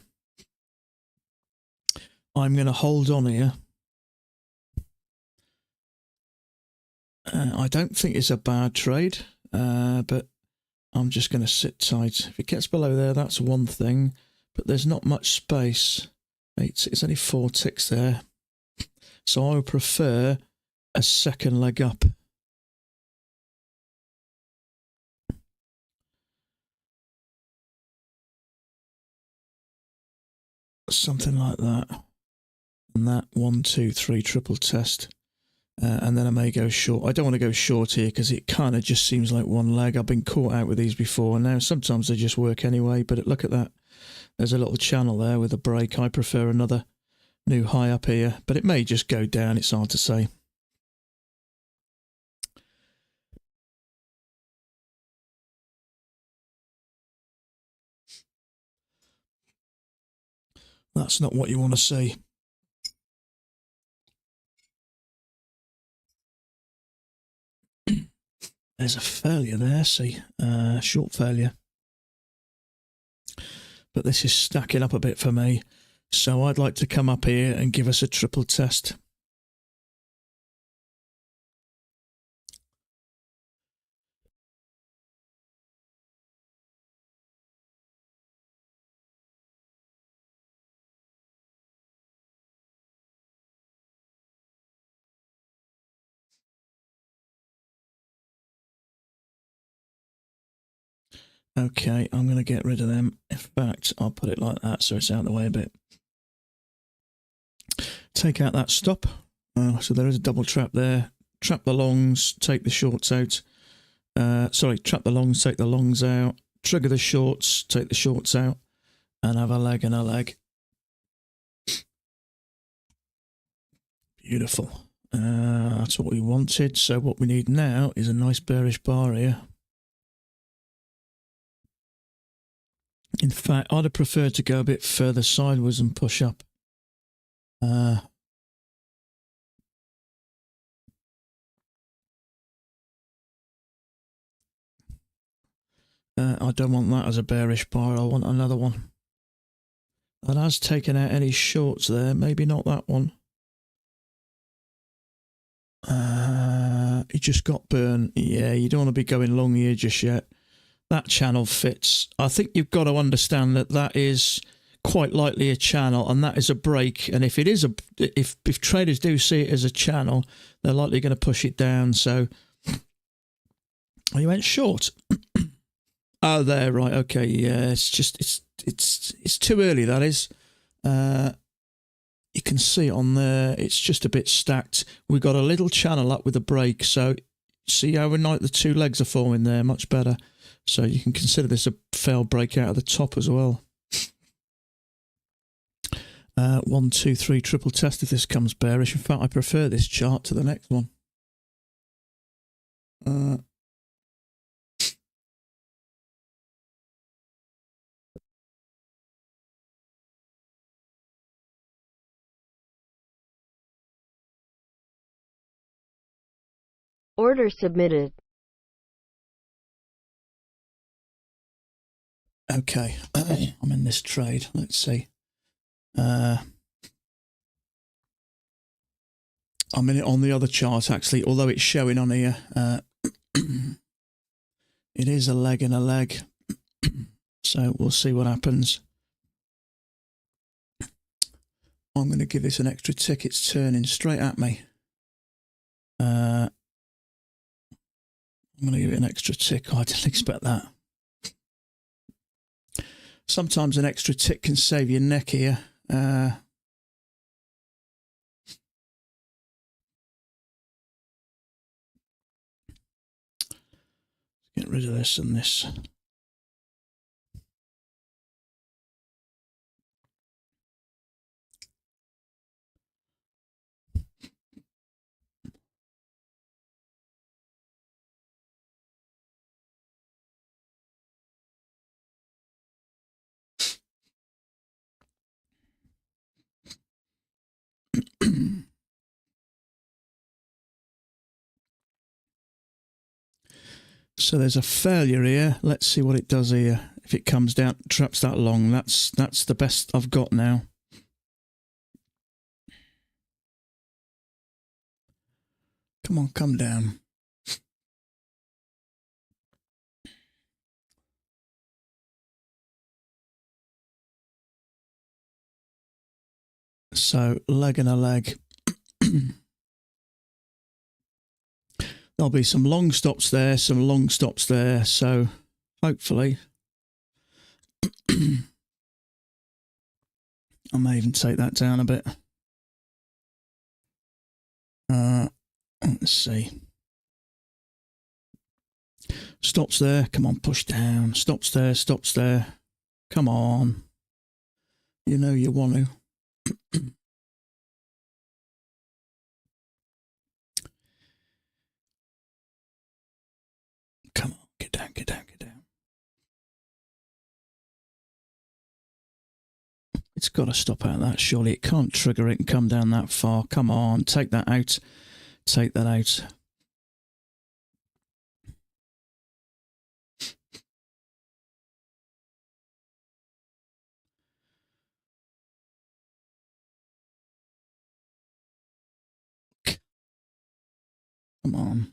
going to hold on here. I don't think it's a bad trade, but I'm just going to sit tight. If it gets below there, that's one thing, but there's not much space. It's only 4 ticks there. So I would prefer a second leg up. Something like that. And that 1, 2, 3 triple test. And then I may go short. I don't want to go short here because it kind of just seems like one leg. I've been caught out with these before. And now sometimes they just work anyway. But look at that. There's a little channel there with a break. I prefer another new high up here. But it may just go down. It's hard to say. That's not what you want to see. There's a failure there, see, short failure. But this is stacking up a bit for me. So I'd like to come up here and give us a triple test. Okay, I'm going to get rid of them. In fact, I'll put it like that so it's out of the way a bit. Take out that stop. So there is a double trap there. Trap the longs, take the shorts out. Sorry, trap the longs, take the longs out. Trigger the shorts, take the shorts out. And have a leg and a leg. Beautiful. That's what we wanted. So what we need now is a nice bearish bar here. In fact, I'd have preferred to go a bit further sideways and push up. I don't want that as a bearish bar. I want another one. That has taken out any shorts there. Maybe not that one. It just got burned. Yeah, you don't want to be going long here just yet. That channel fits. I think you've got to understand that that is quite likely a channel, and that is a break. And if it is if traders do see it as a channel, they're likely going to push it down. So, oh, you went short. Oh, there, right? Okay, yeah. It's just it's too early. That is. You can see it on there. It's just a bit stacked. We got a little channel up with a break. So, see how the 2 legs are forming there. Much better. So you can consider this a failed breakout at the top as well. 1, 2, 3 triple test if this comes bearish. In fact, I prefer this chart to the next one. Order submitted. Okay, I'm in this trade. Let's see. I'm in it on the other chart, actually, although it's showing on here. It is a leg and a leg. So we'll see what happens. I'm going to give this an extra tick. It's turning straight at me. I'm going to give it an extra tick. Oh, I didn't expect that. Sometimes an extra tick can save your neck here. Get rid of this and this. So there's a failure here. Let's see what it does here. If it comes down, traps that long, that's the best I've got now. Come on, come down. So leg and a leg. There'll be some long stops there, some long stops there. So hopefully, I may even take that down a bit. Let's see. Stops there. Come on, push down. Stops there. Stops there. Come on. You know you want to. Come on, get down, get down, get down. It's got to stop out of that, surely. It can't trigger it and come down that far. Come on, take that out. Take that out. Come on.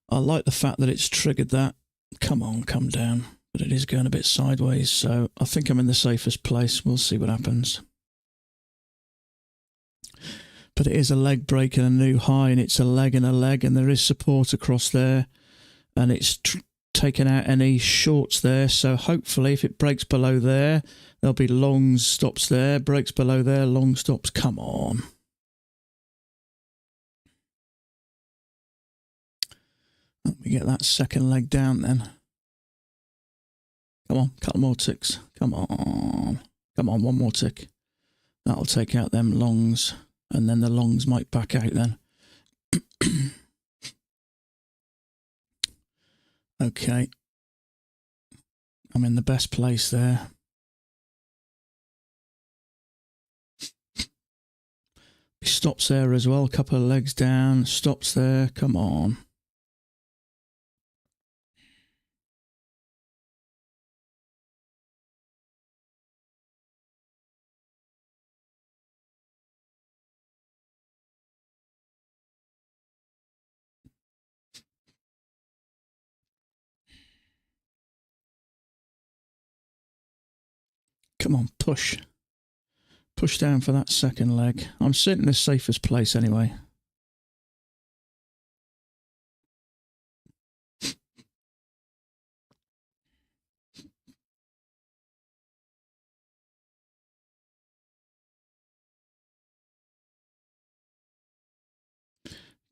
I like the fact that it's triggered that. Come on, come down. But it is going a bit sideways, so I think I'm in the safest place. We'll see what happens. But it is a leg break and a new high, and it's a leg and a leg, and there is support across there, and it's taken out any shorts there. So hopefully, if it breaks below there, there'll be long stops there. Breaks below there, long stops. Come on. Let me get that second leg down then. Come on, couple more ticks. Come on. Come on, one more tick. That'll take out them longs, and then the longs might back out then. Okay. I'm in the best place there. Stops there as well. A couple of legs down. Stops there. Come on. Come on, push. Push down for that second leg. I'm sitting in the safest place anyway.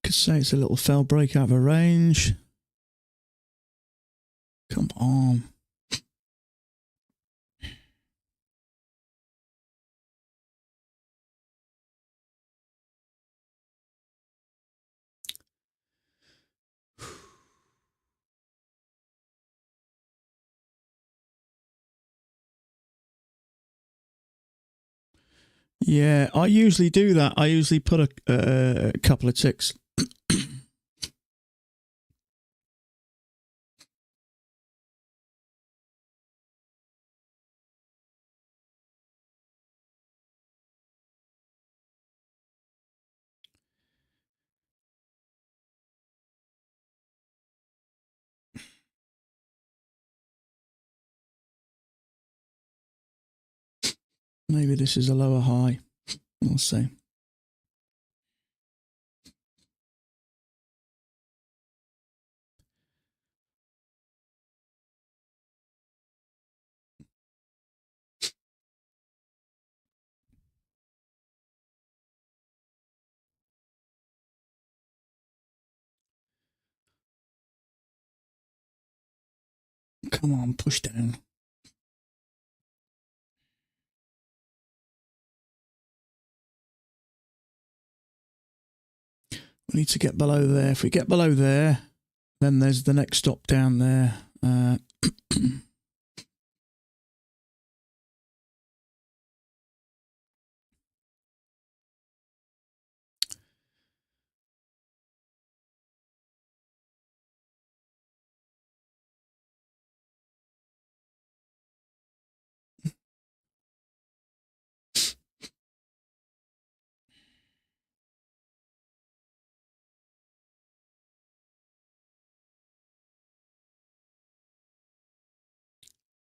Could say it's a little fell break out of a range. Come on. Yeah, I usually do that. I usually put a couple of ticks. Maybe this is a lower high. We'll see. Come on, push down. We need to get below there. If we get below there, then there's the next stop down there.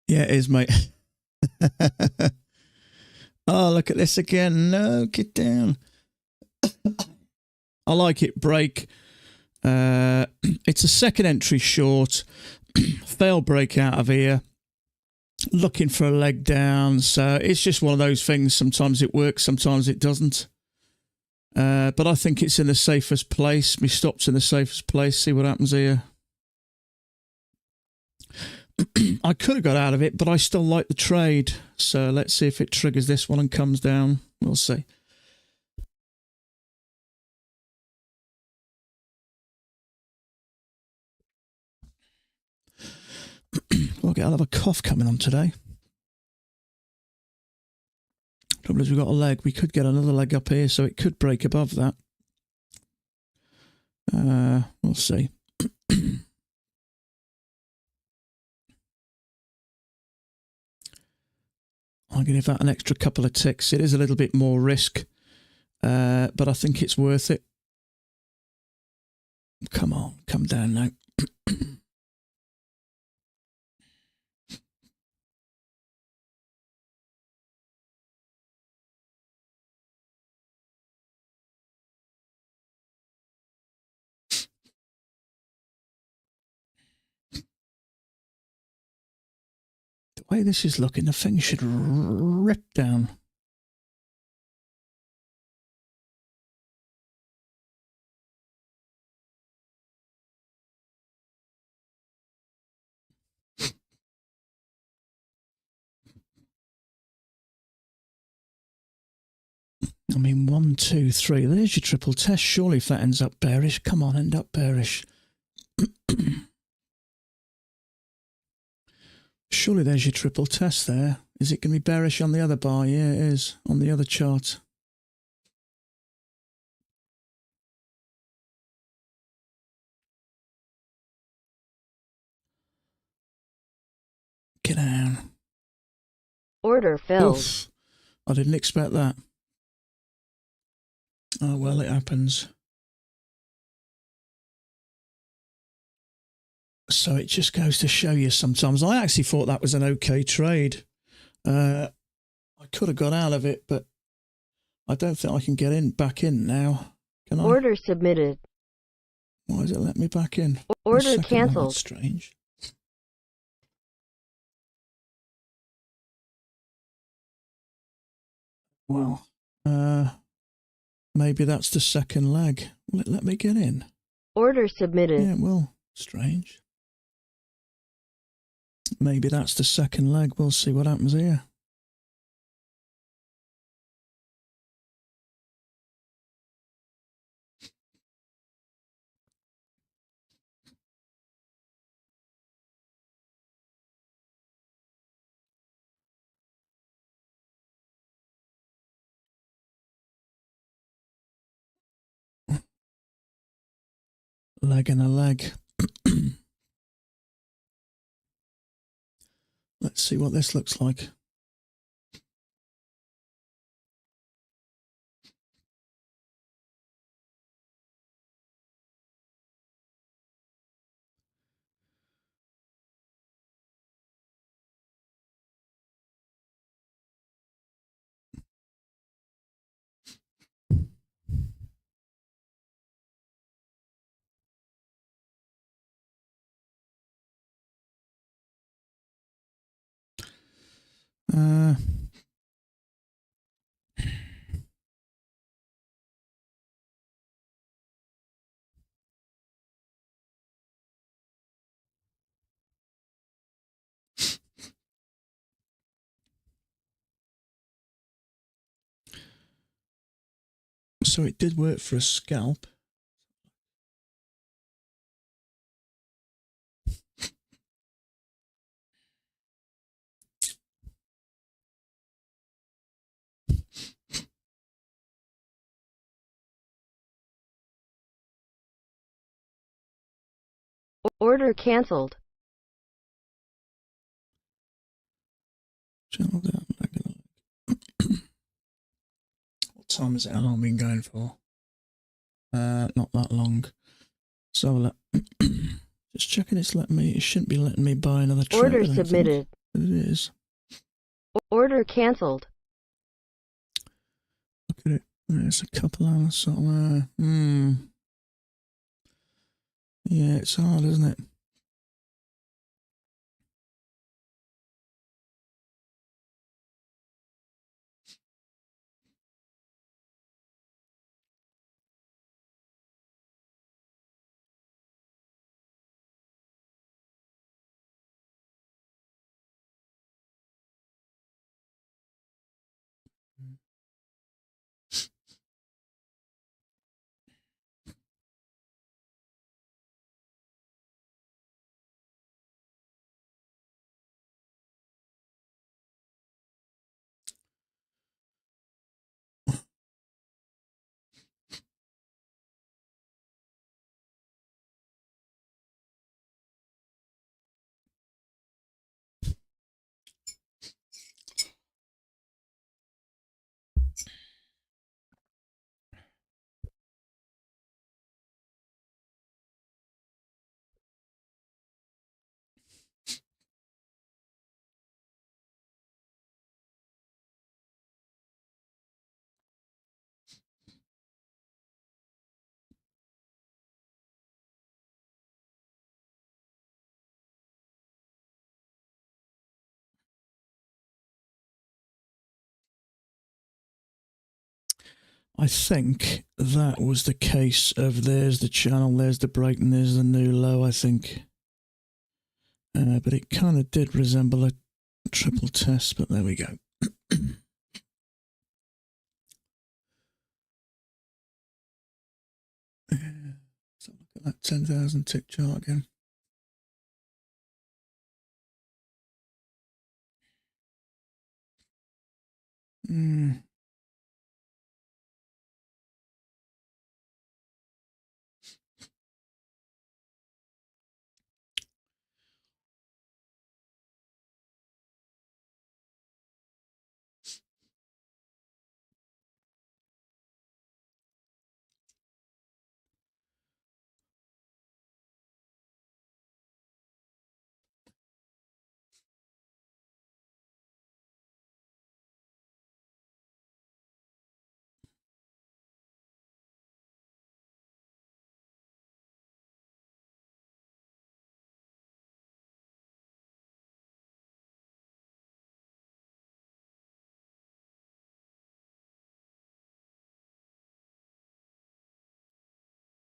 Yeah, it is, mate. Oh, look at this again. No, get down. I like it. Break. It's a second entry short. Fail break out of here. Looking for a leg down. So it's just one of those things. Sometimes it works, sometimes it doesn't. But I think it's in the safest place. My stop's in the safest place. See what happens here. I could have got out of it, but I still like the trade. So let's see if it triggers this one and comes down. We'll see. I'll get a lot of a cough coming on today. Trouble is we've got a leg. We could get another leg up here, so it could break above that. We'll see. I'm going to give that an extra couple of ticks. It is a little bit more risk, but I think it's worth it. Come on, come down now. The way this is looking, the thing should rip down. I mean, 1, 2, 3. There's your triple test. Surely if that ends up bearish. Come on, end up bearish. Surely there's your triple test there. Is it going to be bearish on the other bar? Yeah, it is. On the other chart. Get down. Order filled. Oof. I didn't expect that. Oh, well, it happens. So it just goes to show you sometimes. I actually thought that was an okay trade. I could have got out of it, but I don't think I can get back in now. Can I? Order submitted. Why does it let me back in? Order cancelled. That's strange. Well, maybe that's the second leg. Let me get in. Order submitted. Yeah, well, strange. Maybe that's the second leg. We'll see what happens here. Leg and a leg. Let's see what this looks like. So it did work for a scalp. Order cancelled. Channel down. What time is it? How long have we been going for? Not that long. So just checking it's letting me. It shouldn't be letting me buy another trade. Order submitted. But it is. Order cancelled. Look at it. There's a couple of somewhere. Yeah, it's hard, isn't it? I think that was the case of there's the channel, there's the break, and there's the new low, I think. But it kind of did resemble a triple test, but there we go. So look at that 10,000 tick chart again.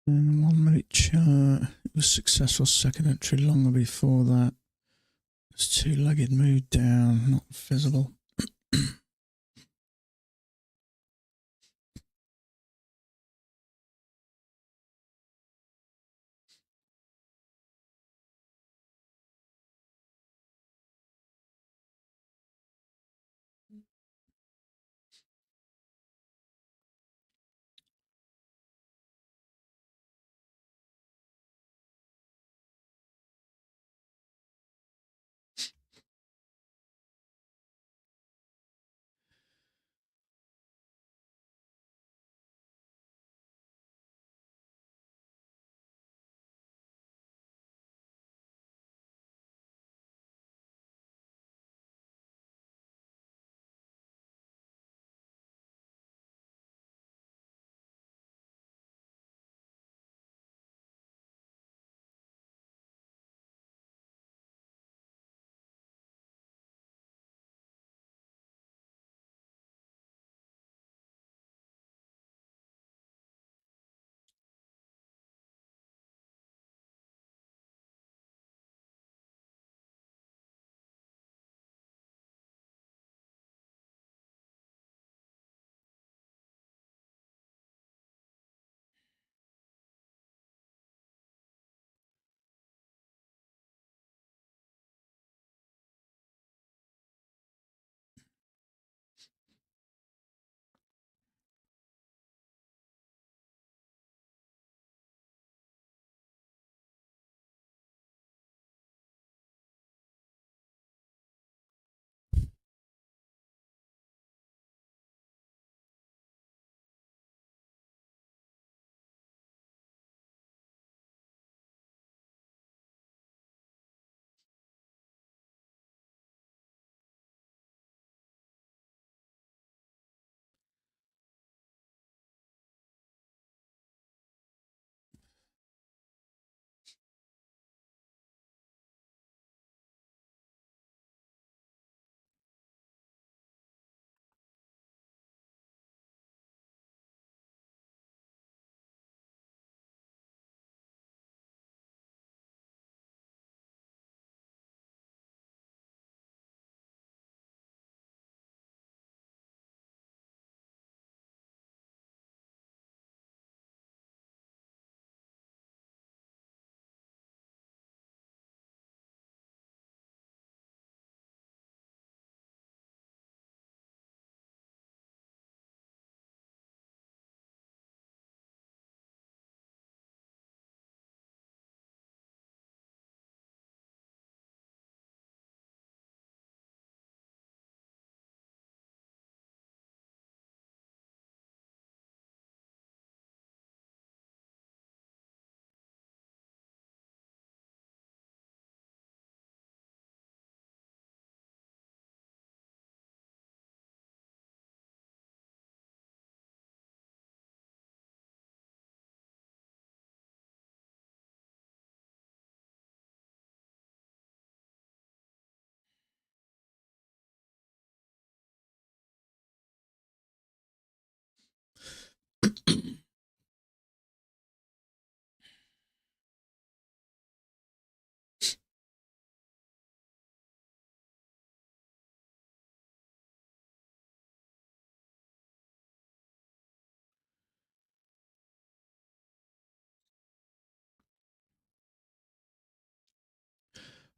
And 1 minute chart, it was successful second entry longer before that. It's two-legged move down, not visible.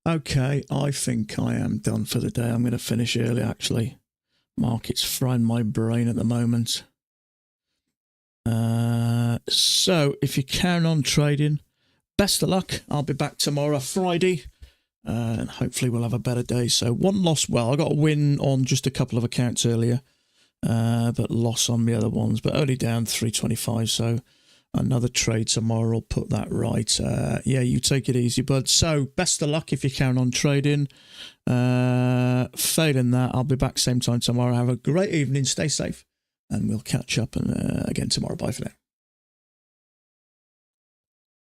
Okay, I think I am done for the day. I'm going to finish early, actually. Market's frying my brain at the moment. So, if you count on trading, best of luck. I'll be back tomorrow, Friday, and hopefully we'll have a better day. So, one loss. Well, I got a win on just a couple of accounts earlier, but loss on the other ones, but only down 325. So, another trade tomorrow will put that right. Yeah, you take it easy, bud. So, best of luck if you count on trading. Failing that, I'll be back same time tomorrow. Have a great evening. Stay safe, and we'll catch up again tomorrow. Bye for now.